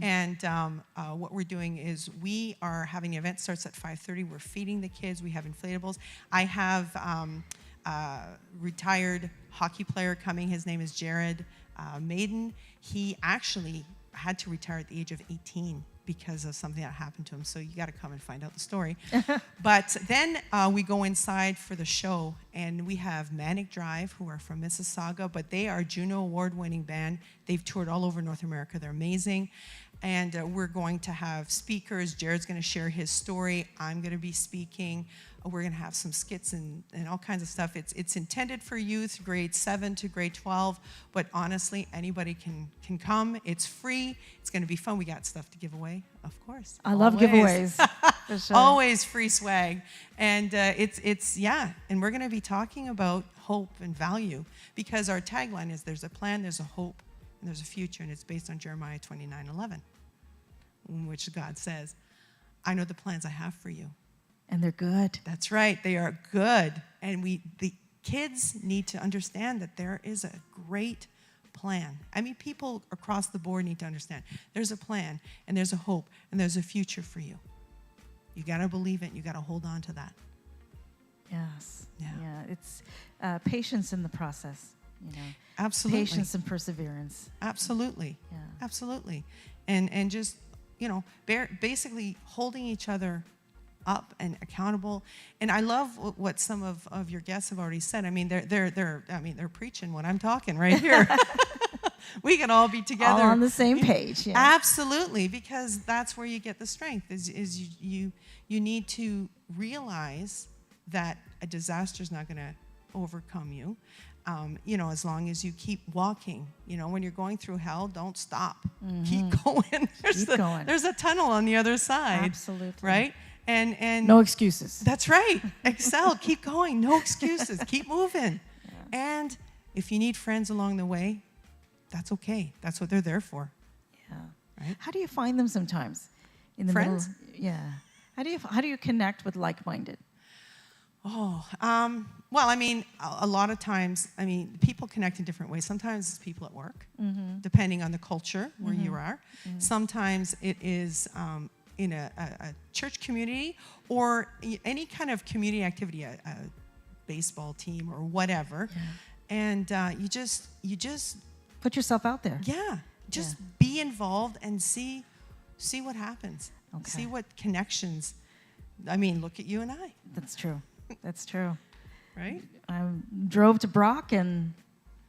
And what we're doing is we are having an event, starts at 5:30. We're feeding the kids. We have inflatables. I have retired hockey player coming. His name is Jared Maiden. He actually had to retire at the age of 18 because of something that happened to him. So you got to come and find out the story. But then we go inside for the show, and we have Manic Drive, who are from Mississauga, but they are a Juno Award-winning band. They've toured all over North America. They're amazing. And we're going to have speakers. Jared's going to share his story. I'm going to be speaking. We're going to have some skits and all kinds of stuff. It's intended for youth, grade 7 to grade 12, but honestly, anybody can come. It's free. It's going to be fun. We got stuff to give away, of course. I love giveaways. For sure. Always free swag. And and we're going to be talking about hope and value because our tagline is there's a plan, there's a hope, and there's a future, and it's based on Jeremiah 29:11, in which God says, I know the plans I have for you. And they're good. That's right. They are good. And the kids need to understand that there is a great plan. I mean, people across the board need to understand there's a plan and there's a hope and there's a future for you. You got to believe it. You got to hold on to that. Yes. Yeah. It's patience in the process, you know. Absolutely. Patience and perseverance. Absolutely. Yeah. Absolutely. And just, you know, basically holding each other up and accountable. And I love what some of your guests have already said. I mean, they're preaching what I'm talking right here. We can all be together. All on the same page. Yeah. Absolutely, because that's where you get the strength. Is you need to realize that a disaster is not going to overcome you. as long as you keep walking, when you're going through hell, don't stop. Keep going. There's a tunnel on the other side. Absolutely. Right? And no excuses. That's right. Excel. Keep going. No excuses. Keep moving. Yeah. And if you need friends along the way, that's okay. That's what they're there for. Yeah. Right? How do you find them sometimes? In the Friends? middle? Yeah. How do you connect with like-minded? Oh, well, a lot of times, people connect in different ways. Sometimes it's people at work, depending on the culture where you are. Sometimes it is in a church community or any kind of community activity, a baseball team or whatever. Yeah. And you just put yourself out there. Yeah, just be involved and see what happens. Okay. See what connections. Look at you and I. That's true. That's true. Right? I drove to Brock and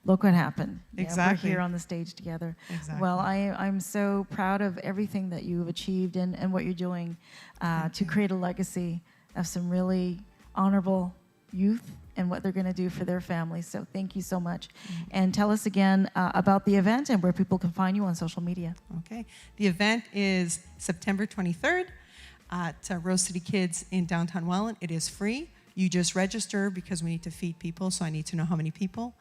look what happened. Exactly. We're here on the stage together. Exactly. Well, I'm so proud of everything that you've achieved and what you're doing to create a legacy of some really honorable youth and what they're going to do for their families. So thank you so much. And tell us again about the event and where people can find you on social media. Okay. The event is September 23rd at Rose City Kids in downtown Welland. It is free. You just register because we need to feed people, so I need to know how many people.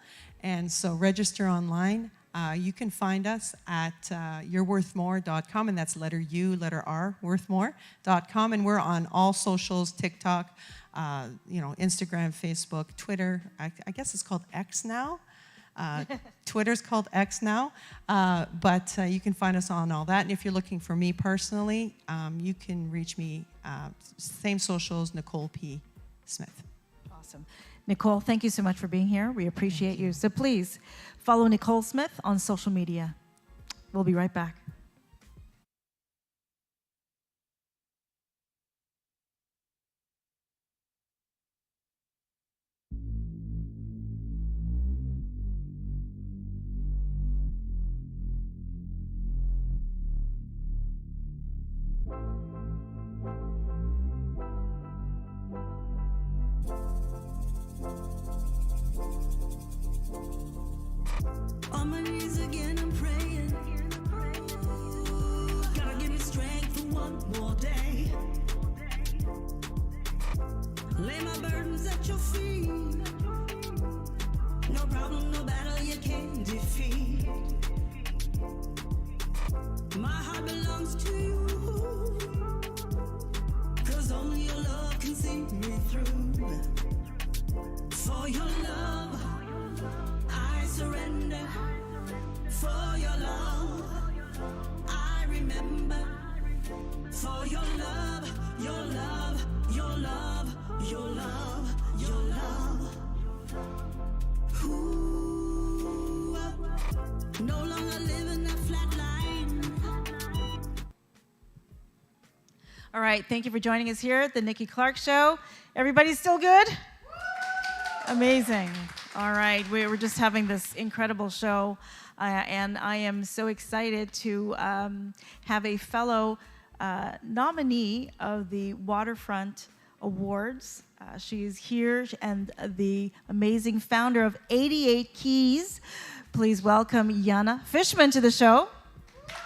And so register online. You can find us at yourworthmore.com, and that's letter U, letter R, worthmore.com. And we're on all socials, TikTok, Instagram, Facebook, Twitter. I guess it's called X now. Twitter's called X now. But you can find us on all that. And if you're looking for me personally, you can reach me, same socials, Nicole P. Smith. Awesome. Nicole, thank you so much for being here. We appreciate you. So please follow Nicole Smith on social media. We'll be right back. On my knees again, I'm praying. God, give me strength for one more day. Lay my burdens at your feet. No problem, no battle you can't defeat. My heart belongs to you. 'Cause only your love can see me through. For your love, I surrender. For your love, I remember. For your love, your love, your love, your love, your love. Ooh, no longer living that flat line. All right, thank you for joining us here at the Nikki Clarke Show. Everybody still good? Amazing. All right, we're just having this incredible show, and I am so excited to have a fellow nominee of the Waterfront Awards. She's here, and the amazing founder of 88 Keys. Please welcome Jana Fishman to the show.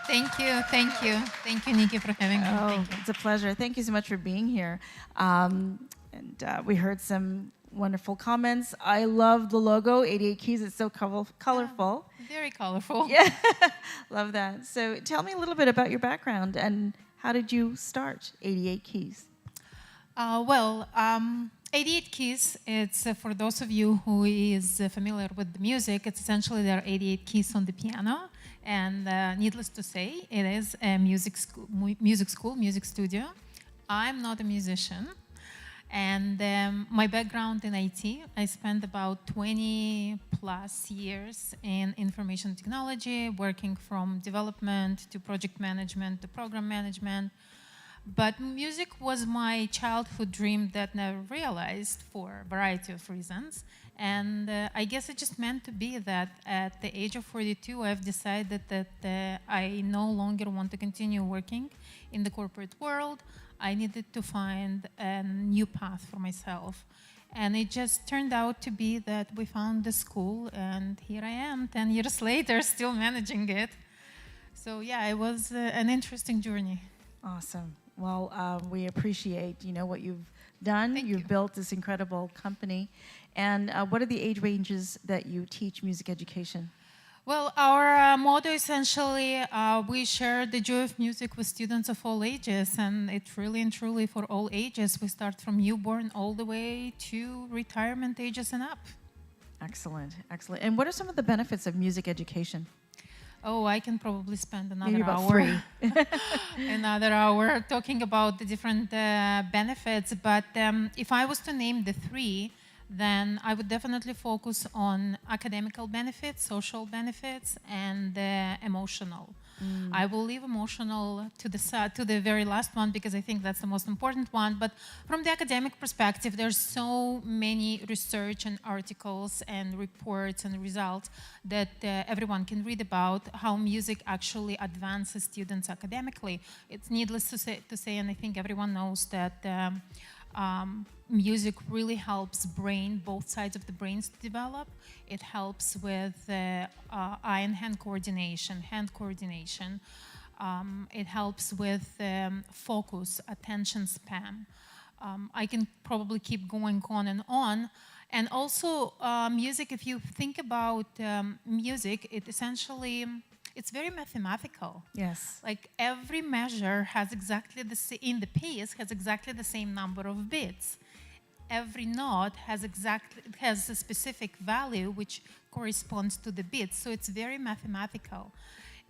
Thank you, thank you. Thank you, Nikki, for having me. Thank you. It's a pleasure. Thank you so much for being here. We heard some wonderful comments. I love the logo, 88 Keys. It's so colorful. Very colorful. Yeah, love that. So tell me a little bit about your background and how did you start 88 Keys? 88 Keys, it's for those of you who is familiar with the music, it's essentially there are 88 keys on the piano. And needless to say, it is a music studio. I'm not a musician. And my background in IT, I spent about 20 plus years in information technology, working from development to project management to program management. But music was my childhood dream that never realized for a variety of reasons. And I guess it just meant to be that at the age of 42, I've decided that I no longer want to continue working in the corporate world. I needed to find a new path for myself. And it just turned out to be that we found the school, and here I am 10 years later, still managing it. So yeah, it was an interesting journey. Awesome. Well, we appreciate, what you've done. Thank You've you. built this incredible company. And what are the age ranges that you teach music education? Well, our motto essentially, we share the joy of music with students of all ages, and it's really and truly for all ages. We start from newborn all the way to retirement ages and up. Excellent, excellent. And what are some of the benefits of music education? Oh, I can probably spend Maybe another about hour, 3. another hour talking about the different benefits. But if I was to name the 3, then I would definitely focus on academical benefits, social benefits, and emotional. I will leave emotional to the very last one because I think that's the most important one. But from the academic perspective, there's so many research and articles and reports and results that everyone can read about how music actually advances students academically. It's needless to say, and I think everyone knows that music really helps both sides of the brains to develop. It helps with eye and hand coordination, it helps with focus, attention span. I can probably keep going on and on. And also music, if you think about music, it's very mathematical. Yes. Like every measure has in the piece has exactly the same number of beats. Every note has a specific value which corresponds to the beats. So it's very mathematical.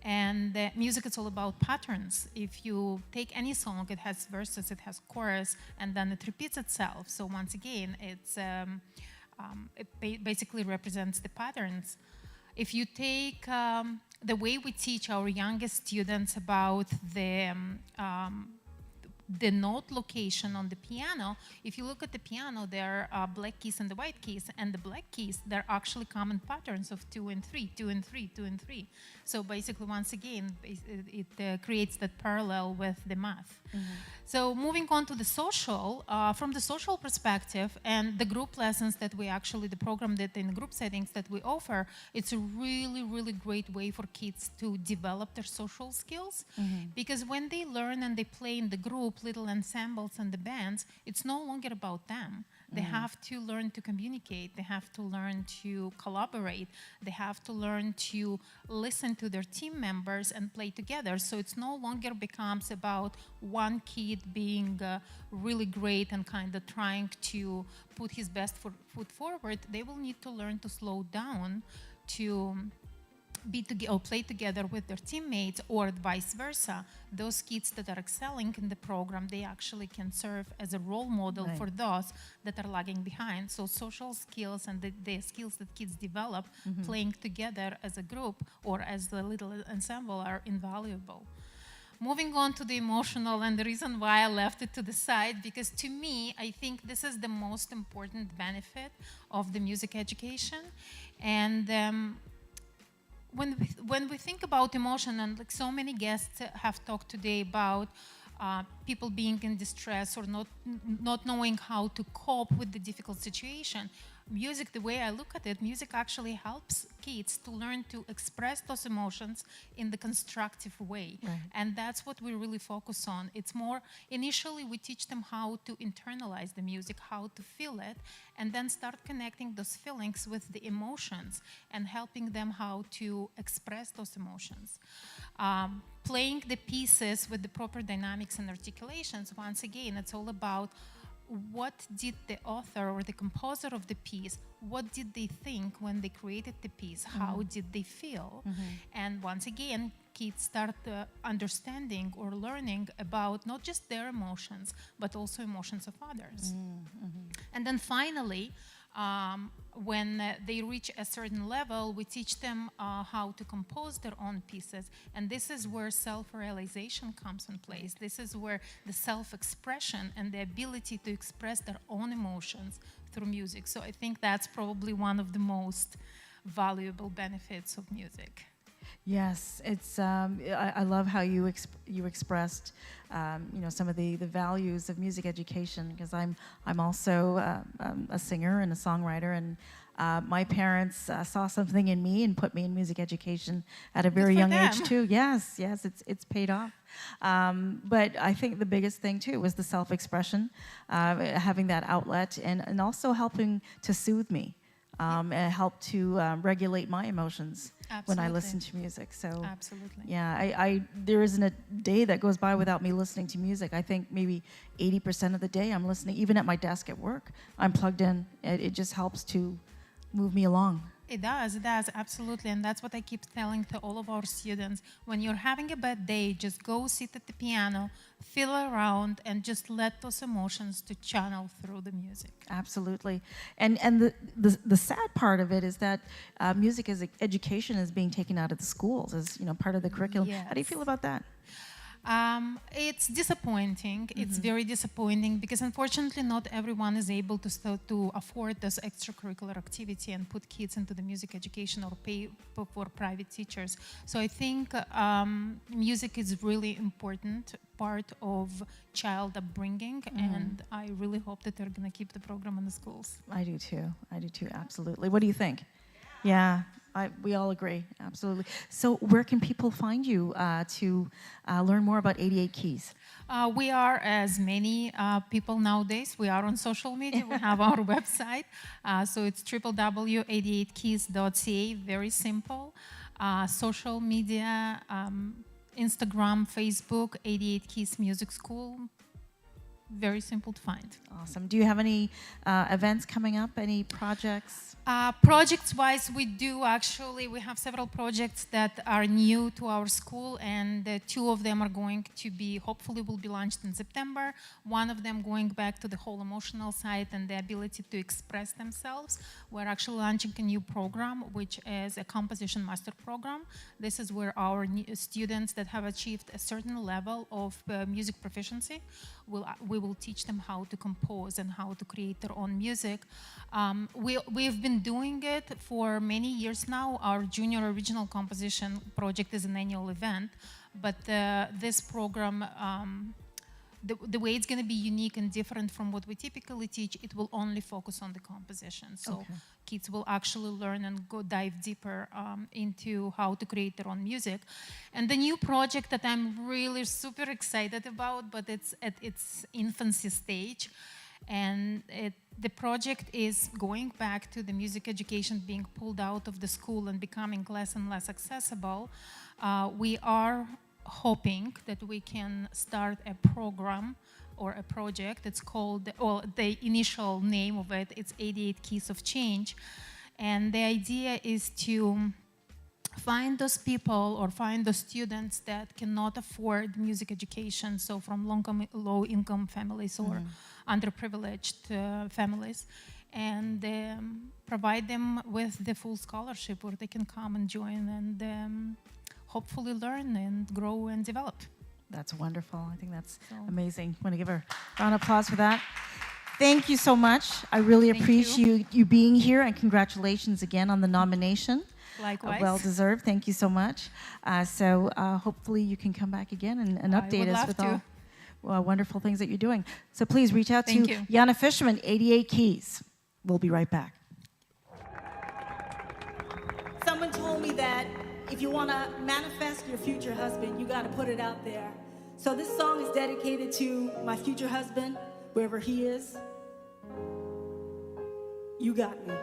And music is all about patterns. If you take any song, it has verses, it has chorus, and then it repeats itself. So once again, it basically represents the patterns. If you take the way we teach our youngest students about the note location on the piano, if you look at the piano, there are black keys and the white keys, and the black keys, they're actually common patterns of 2 and 3, 2 and 3, 2 and 3. So basically, once again, it creates that parallel with the math. So moving on to the social, from the social perspective and the group lessons that the program that in the group settings that we offer, it's a really, really great way for kids to develop their social skills. Because when they learn and they play in the group, little ensembles and the bands, it's no longer about them. They have to learn to communicate. They have to learn to collaborate. They have to learn to listen to their team members and play together. So it's no longer becomes about one kid being really great and kind of trying to put his best foot forward. They will need to learn to slow down, to play together with their teammates, or vice versa. Those kids that are excelling in the program, they actually can serve as a role model for those that are lagging behind. So social skills and the skills that kids develop playing together as a group or as the little ensemble are invaluable. Moving on to the emotional, and the reason why I left it to the side, because to me, I think this is the most important benefit of the music education. And when we think about emotion, and like so many guests have talked today about people being in distress or not knowing how to cope with the difficult situation, music, the way I look at it, music actually helps kids to learn to express those emotions in the constructive way. And that's what we really focus on. It's more, initially we teach them how to internalize the music, how to feel it, and then start connecting those feelings with the emotions and helping them how to express those emotions. Playing the pieces with the proper dynamics and articulations, once again, it's all about what did the author or the composer of the piece, what did they think when they created the piece? How did they feel? And once again, kids start understanding or learning about not just their emotions, but also emotions of others. And then finally, when they reach a certain level, we teach them how to compose their own pieces. And this is where self-realization comes in place. This is where the self-expression and the ability to express their own emotions through music. So I think that's probably one of the most valuable benefits of music. Yes, it's. I love how you you expressed, some of the values of music education, because I'm also a singer and a songwriter, and my parents saw something in me and put me in music education at a very young age too. Yes, it's paid off. But I think the biggest thing too was the self-expression, having that outlet, and also helping to soothe me. And help to regulate my emotions when I listen to music. So, Absolutely. yeah, there isn't a day that goes by without me listening to music. I think maybe 80% of the day I'm listening, even at my desk at work, I'm plugged in. It just helps to move me along. It does, absolutely. And that's what I keep telling to all of our students. When you're having a bad day, just go sit at the piano, feel around, and just let those emotions to channel through the music. Absolutely. And the sad part of it is that music as education is being taken out of the schools as part of the curriculum. Yes. How do you feel about that? It's disappointing. It's very disappointing because unfortunately not everyone is able to afford this extracurricular activity and put kids into the music education or pay for private teachers. So I think music is really important part of child upbringing, and I really hope that they're going to keep the program in the schools. I do too, absolutely. What do you think? Yeah. We all agree, absolutely. So where can people find you to learn more about 88 Keys? We are, as many people nowadays, we are on social media. We have our website. So it's www.88keys.ca, very simple. Social media, Instagram, Facebook, 88 Keys Music School. Very simple to find. Awesome. Do you have any events coming up, any projects? Projects-wise, we do actually. We have several projects that are new to our school, and two of them are going to be, hopefully will be launched in September. One of them going back to the whole emotional side and the ability to express themselves. We're actually launching a new program, which is a composition master program. This is where our students that have achieved a certain level of music proficiency, we will teach them how to compose and how to create their own music. We've been doing it for many years now. Our junior original composition project is an annual event, but this program, the way it's going to be unique and different from what we typically teach, it will only focus on the composition. So kids will actually learn and dive deeper into how to create their own music. And the new project that I'm really super excited about, but it's at its infancy stage, and the project is going back to the music education being pulled out of the school and becoming less and less accessible. We are hoping that we can start a program or a project. It's called, well, the initial name of it, it's 88 Keys of Change. And the idea is to find those people or find those students that cannot afford music education, so from low-income families or underprivileged families, and provide them with the full scholarship where they can come and join and hopefully learn and grow and develop. That's wonderful. I think that's amazing. I want to give a round of applause for that. Thank you so much. I really appreciate you being here, and congratulations again on the nomination. Likewise. Well deserved. Thank you so much. So hopefully you can come back again and update us with all wonderful things that you're doing. So please reach out to Jana Fisherman, 88 Keys. We'll be right back. Someone told me that if you want to manifest your future husband, you got to put it out there. So this song is dedicated to my future husband, wherever he is. You got me.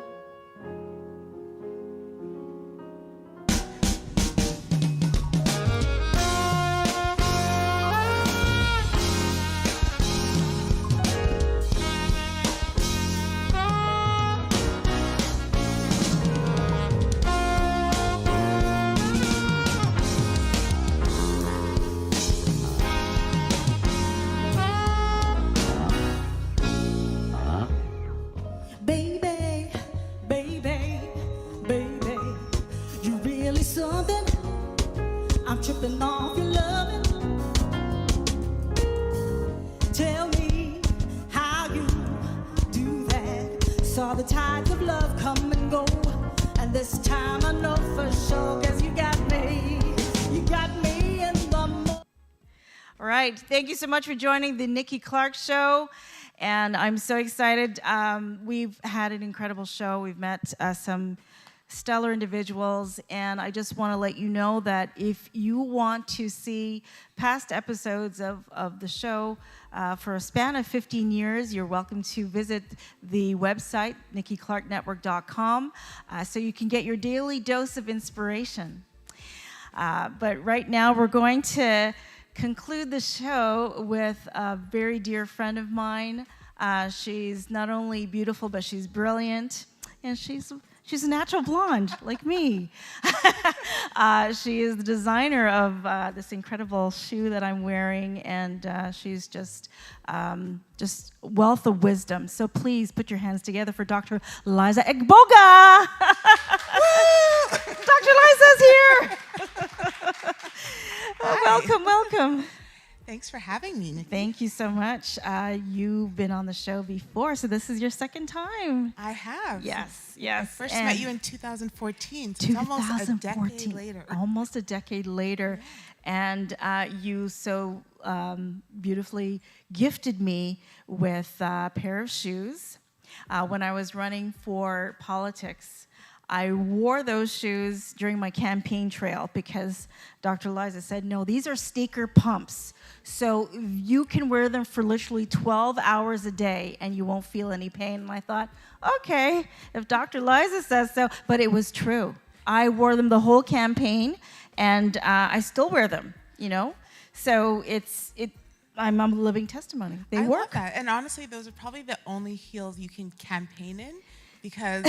I'm tripping off your loving. Tell me how you do that. Saw the tides of love come and go, and this time I know for sure, 'cause you got me. All right. Thank you so much for joining the Nikki Clarke Show. And I'm so excited. We've had an incredible show. We've met some stellar individuals. And I just want to let you know that if you want to see past episodes of the show for a span of 15 years, you're welcome to visit the website, NikkiClarkeNetwork.com, so you can get your daily dose of inspiration. But right now, we're going to conclude the show with a very dear friend of mine. She's not only beautiful, but she's brilliant, and she's a natural blonde like me. She is the designer of this incredible shoe that I'm wearing, and she's just wealth of wisdom. So please put your hands together for Dr. Liza Egboga. Dr. Liza's here. Welcome, welcome. Thanks for having me, Nikki. Thank you so much. You've been on the show before, so this is your second time. I have. Yes. I first met you in 2014, so it's almost a decade later. Almost a decade later. And you so beautifully gifted me with a pair of shoes. When I was running for politics, I wore those shoes during my campaign trail because Dr. Liza said, no, these are Staker pumps. So you can wear them for literally 12 hours a day and you won't feel any pain. And I thought, okay, if Dr. Liza says so. But it was true. I wore them the whole campaign, and I still wear them, you know? So I'm a living testimony. They work. I love that. And honestly, those are probably the only heels you can campaign in, because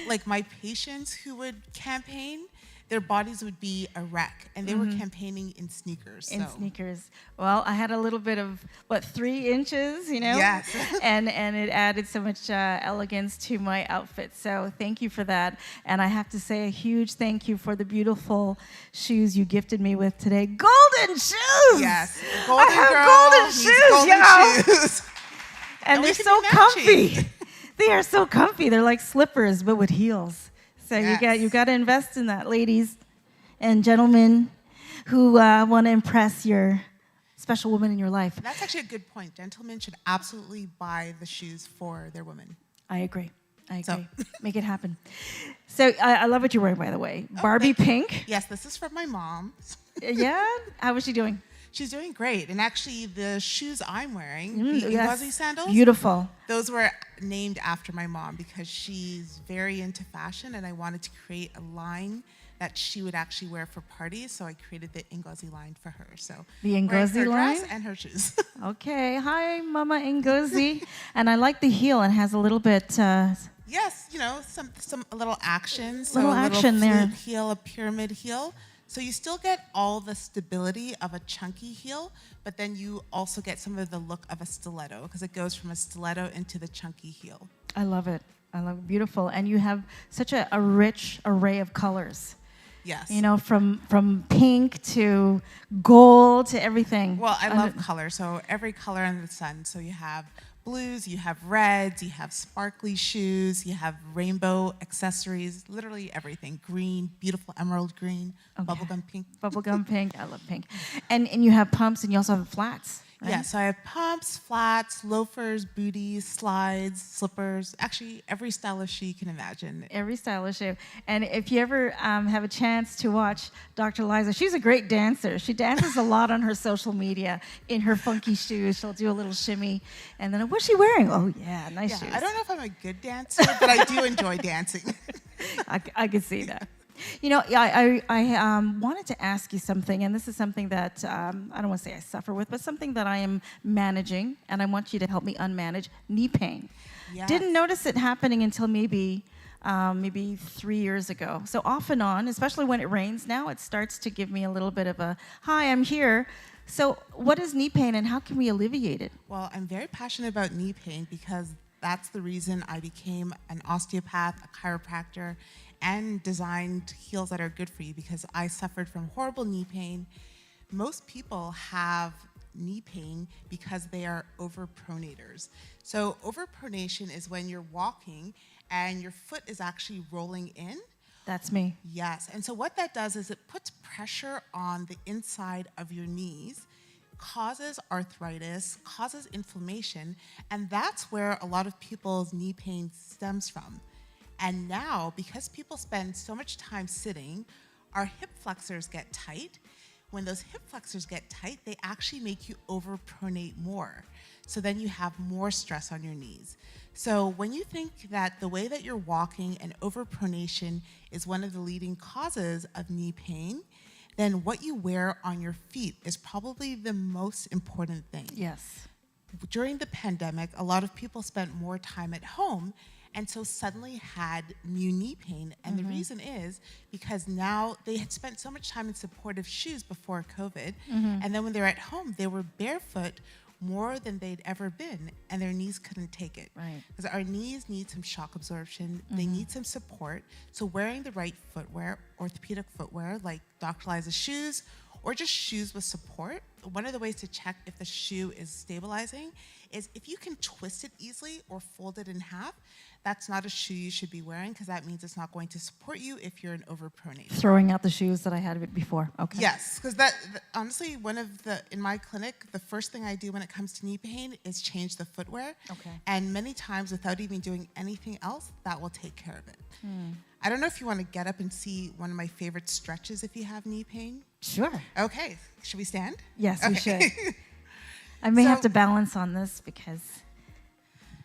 like my patients who would campaign, their bodies would be a wreck, and they were campaigning in sneakers. In sneakers. Well, I had a little bit of, 3 inches, you know? Yes. and it added so much elegance to my outfit. So thank you for that. And I have to say a huge thank you for the beautiful shoes you gifted me with today. Golden shoes! Yes. I have golden shoes, golden you know? shoes. And they're we can so be matching. comfy. They are so comfy. They're like slippers, but with heels. So Yes. you got to invest in that, ladies and gentlemen who want to impress your special woman in your life. That's actually a good point. Gentlemen should absolutely buy the shoes for their women. I agree. So- Make it happen. So I love what you're wearing, by the way. Barbie thank pink. Yes, this is from my mom. Yeah? How was she doing? She's doing great. And actually, the shoes I'm wearing, the Yes. Ngozi sandals, Beautiful. those were named after my mom because she's very into fashion, and I wanted to create a line that she would actually wear for parties. So I created the Ngozi line for her. So The wearing Ngozi her dress line? and her shoes. Okay. Hi, Mama Ngozi. And I like the heel. It has a little bit... Yes, you know, some a little action. So Little a action little there. flute heel, a pyramid heel. So you still get all the stability of a chunky heel, but then you also get some of the look of a stiletto because it goes from a stiletto into the chunky heel. I love it. I love it. Beautiful. And you have such a rich array of colors. Yes. You know, from pink to gold to everything. Well, I love color, so every color under the sun. So you have blues, you have reds, you have sparkly shoes, you have rainbow accessories, literally everything. Green, beautiful emerald green, bubblegum pink. Bubblegum pink. I love pink. And you have pumps and you also have flats. Right? Yeah, so I have pumps, flats, loafers, booties, slides, slippers. Actually, every style of shoe you can imagine. Every stylish shoe. And if you ever have a chance to watch Dr. Liza, she's a great dancer. She dances a lot on her social media in her funky shoes. She'll do a little shimmy. And then, what's she wearing? Oh, yeah, nice shoes. I don't know if I'm a good dancer, but I do enjoy dancing. I could see that. You know, I wanted to ask you something, and this is something that I don't want to say I suffer with, but something that I am managing, and I want you to help me unmanage, knee pain. Yes. Didn't notice it happening until maybe 3 years ago. So off and on, especially when it rains now, it starts to give me a little bit of a, hi, I'm here. So what is knee pain, and how can we alleviate it? Well, I'm very passionate about knee pain because that's the reason I became an osteopath, a chiropractor, and designed heels that are good for you because I suffered from horrible knee pain. Most people have knee pain because they are overpronators. So overpronation is when you're walking and your foot is actually rolling in. That's me. Yes, and so what that does is it puts pressure on the inside of your knees, causes arthritis, causes inflammation, and that's where a lot of people's knee pain stems from. And now, because people spend so much time sitting, our hip flexors get tight. When those hip flexors get tight, they actually make you overpronate more. So then you have more stress on your knees. So when you think that the way that you're walking and overpronation is one of the leading causes of knee pain, then what you wear on your feet is probably the most important thing. Yes. During the pandemic, a lot of people spent more time at home and so suddenly had new knee pain. And the reason is because now they had spent so much time in supportive shoes before COVID. And then when they're at home, they were barefoot more than they'd ever been, and their knees couldn't take it. Right. Because our knees need some shock absorption. They need some support. So wearing the right footwear, orthopedic footwear, like Dr. Liza's shoes, or just shoes with support, one of the ways to check if the shoe is stabilizing is if you can twist it easily or fold it in half, that's not a shoe you should be wearing because that means it's not going to support you if you're an overpronate. Throwing out the shoes that I had before. Okay. Yes, because honestly, in my clinic, the first thing I do when it comes to knee pain is change the footwear. Okay. And many times, without even doing anything else, that will take care of it. I don't know if you want to get up and see one of my favorite stretches if you have knee pain. Sure. Okay, should we stand? Yes, we should. Okay. I may have So- to balance on this because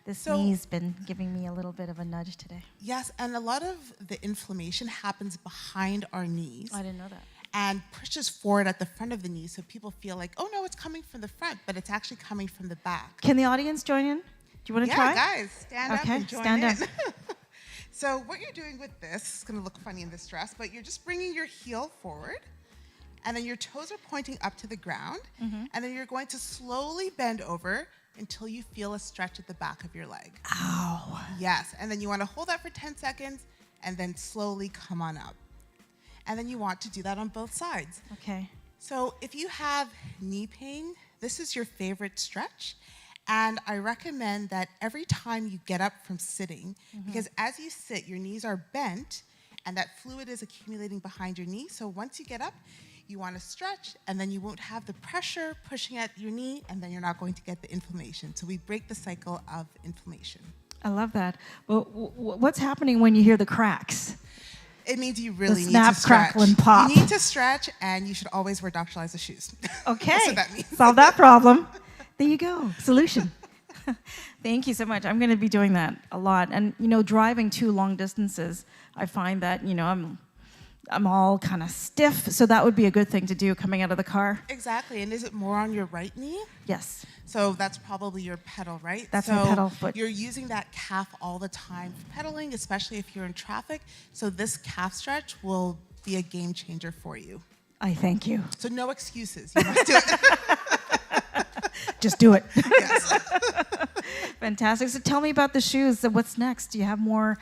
this So- knee's been giving me a little bit of a nudge today. Yes, and a lot of the inflammation happens behind our knees. I didn't know that. And pushes forward at the front of the knee, so people feel like, oh no, it's coming from the front, but it's actually coming from the back. Can the audience join in? Do you want to Yeah, try? guys, stand up Okay, and join stand in. up. So what you're doing with this is going to look funny in this dress, but you're just bringing your heel forward, and then your toes are pointing up to the ground, and then you're going to slowly bend over until you feel a stretch at the back of your leg. Ow. Yes, and then you want to hold that for 10 seconds, and then slowly come on up. And then you want to do that on both sides. Okay. So if you have knee pain, this is your favorite stretch. And I recommend that every time you get up from sitting, because as you sit, your knees are bent and that fluid is accumulating behind your knee. So once you get up, you want to stretch and then you won't have the pressure pushing at your knee and then you're not going to get the inflammation. So we break the cycle of inflammation. I love that. But what's happening when you hear the cracks? It means you really need snap, to stretch. crackle, and pop. You need to stretch and you should always wear Dr. Liza's shoes. Okay. That's what that means. Solve that problem. There you go. Solution. Thank you so much. I'm going to be doing that a lot. And, driving too long distances, I find that, I'm all kind of stiff. So that would be a good thing to do coming out of the car. Exactly. And is it more on your right knee? Yes. So that's probably your pedal, right? That's so my pedal foot. You're using that calf all the time for pedaling, especially if you're in traffic. So this calf stretch will be a game changer for you. I thank you. So no excuses. You must do it. Just do it. Yes. Fantastic. So tell me about the shoes. So what's next? Do you have more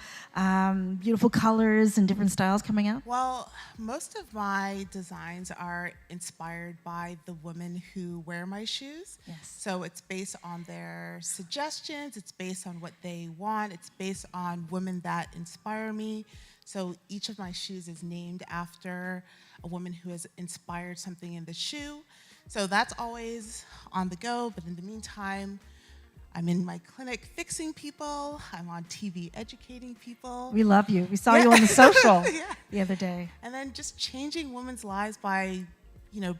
beautiful colors and different styles coming out? Well, most of my designs are inspired by the women who wear my shoes. Yes. So it's based on their suggestions. It's based on what they want. It's based on women that inspire me. So each of my shoes is named after a woman who has inspired something in the shoe. So that's always on the go. But in the meantime, I'm in my clinic fixing people. I'm on TV educating people. We love you. We saw you on the social Yeah. the other day. And then just changing women's lives by,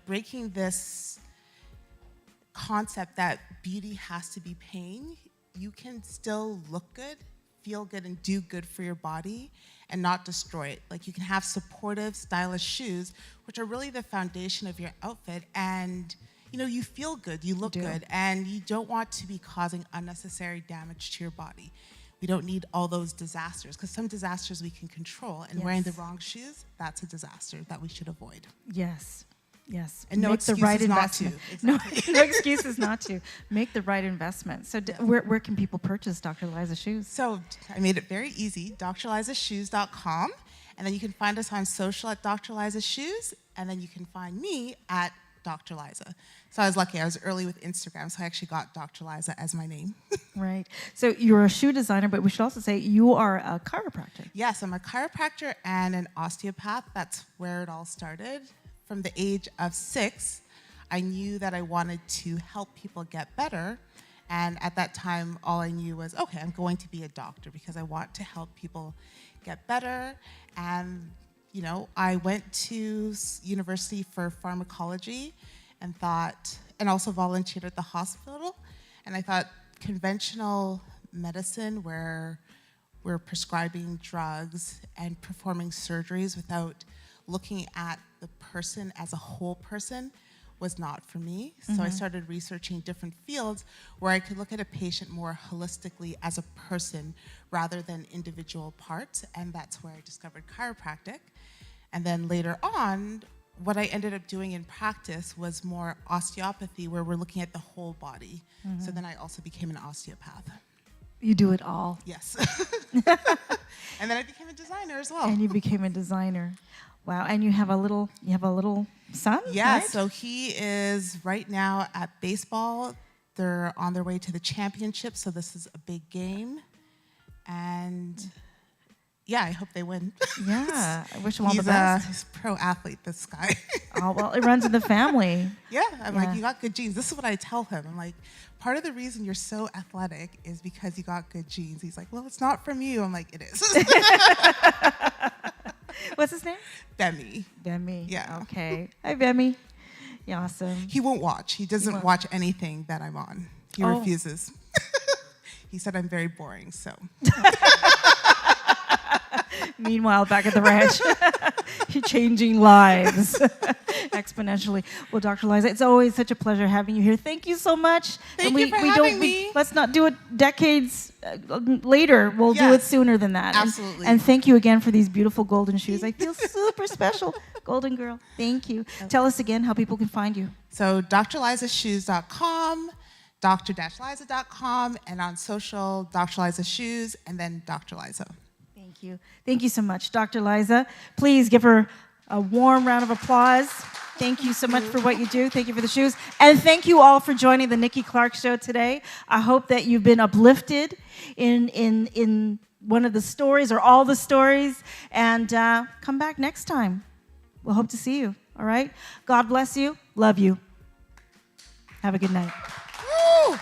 breaking this concept that beauty has to be pain. You can still look good, feel good, and do good for your body and not destroy it. Like you can have supportive, stylish shoes, which are really the foundation of your outfit. And you feel good, you look good, and you don't want to be causing unnecessary damage to your body. We don't need all those disasters, because some disasters we can control, and wearing the Yes. wrong shoes, that's a disaster that we should avoid. Yes. Yes. And no Make the right excuses not to. investment. No excuses not to. Make the right investment. So where can people purchase Dr. Liza shoes? So I made it very easy, drlizashoes.com, and then you can find us on social at Dr. Liza Shoes, and then you can find me at Dr. Liza. So I was lucky, I was early with Instagram, so I actually got Dr. Liza as my name. Right. So you're a shoe designer, but we should also say you are a chiropractor. Yes, I'm a chiropractor and an osteopath. That's where it all started. From the age of 6, I knew that I wanted to help people get better. And at that time, all I knew was, okay, I'm going to be a doctor because I want to help people get better. And, you know, I went to university for pharmacology and thought, and also volunteered at the hospital. And I thought conventional medicine where we're prescribing drugs and performing surgeries without looking at the person as a whole person was not for me. So I started researching different fields where I could look at a patient more holistically as a person rather than individual parts, and that's where I discovered chiropractic. And then later on, what I ended up doing in practice was more osteopathy, where we're looking at the whole body. So then I also became an osteopath. You do it all. Yes. And then I became a designer as well. And you became a designer. Wow. And you have a little son? Yeah, right? so he is right now at baseball. They're on their way to the championship, so this is a big game. And yeah, I hope they win. Yeah. I wish him all the best. He's a pro athlete, this guy. Oh, well, it runs in the family. Yeah, I'm Yeah. like, you got good genes. This is what I tell him. I'm like, part of the reason you're so athletic is because you got good genes. He's like, well, it's not from you. I'm like, it is. What's his name? Bemi. Bemi. Yeah. Okay. Hi, Bemi. Yeah, awesome. He won't watch. He doesn't won't. watch anything that I'm on. He Oh. refuses. He said I'm very boring, so. Meanwhile, back at the ranch, you're changing lives exponentially. Well, Dr. Liza, it's always such a pleasure having you here. Thank you so much. Thank you for having me. Let's not do it decades later. We'll do Yeah. it sooner than that. Absolutely. And thank you again for these beautiful golden shoes. I feel super special. Golden girl. Thank you. Tell us again how people can find you. So drlizashoes.com, dr-liza.com, and on social, Dr. Liza Shoes, and then Dr. Liza. Thank you. Thank you so much, Dr. Liza. Please give her a warm round of applause. Thank you so much for what you do. Thank you for the shoes. And thank you all for joining the Nikki Clarke Show today. I hope that you've been uplifted in one of the stories or all the stories. And come back next time. We'll hope to see you. All right? God bless you. Love you. Have a good night. Woo!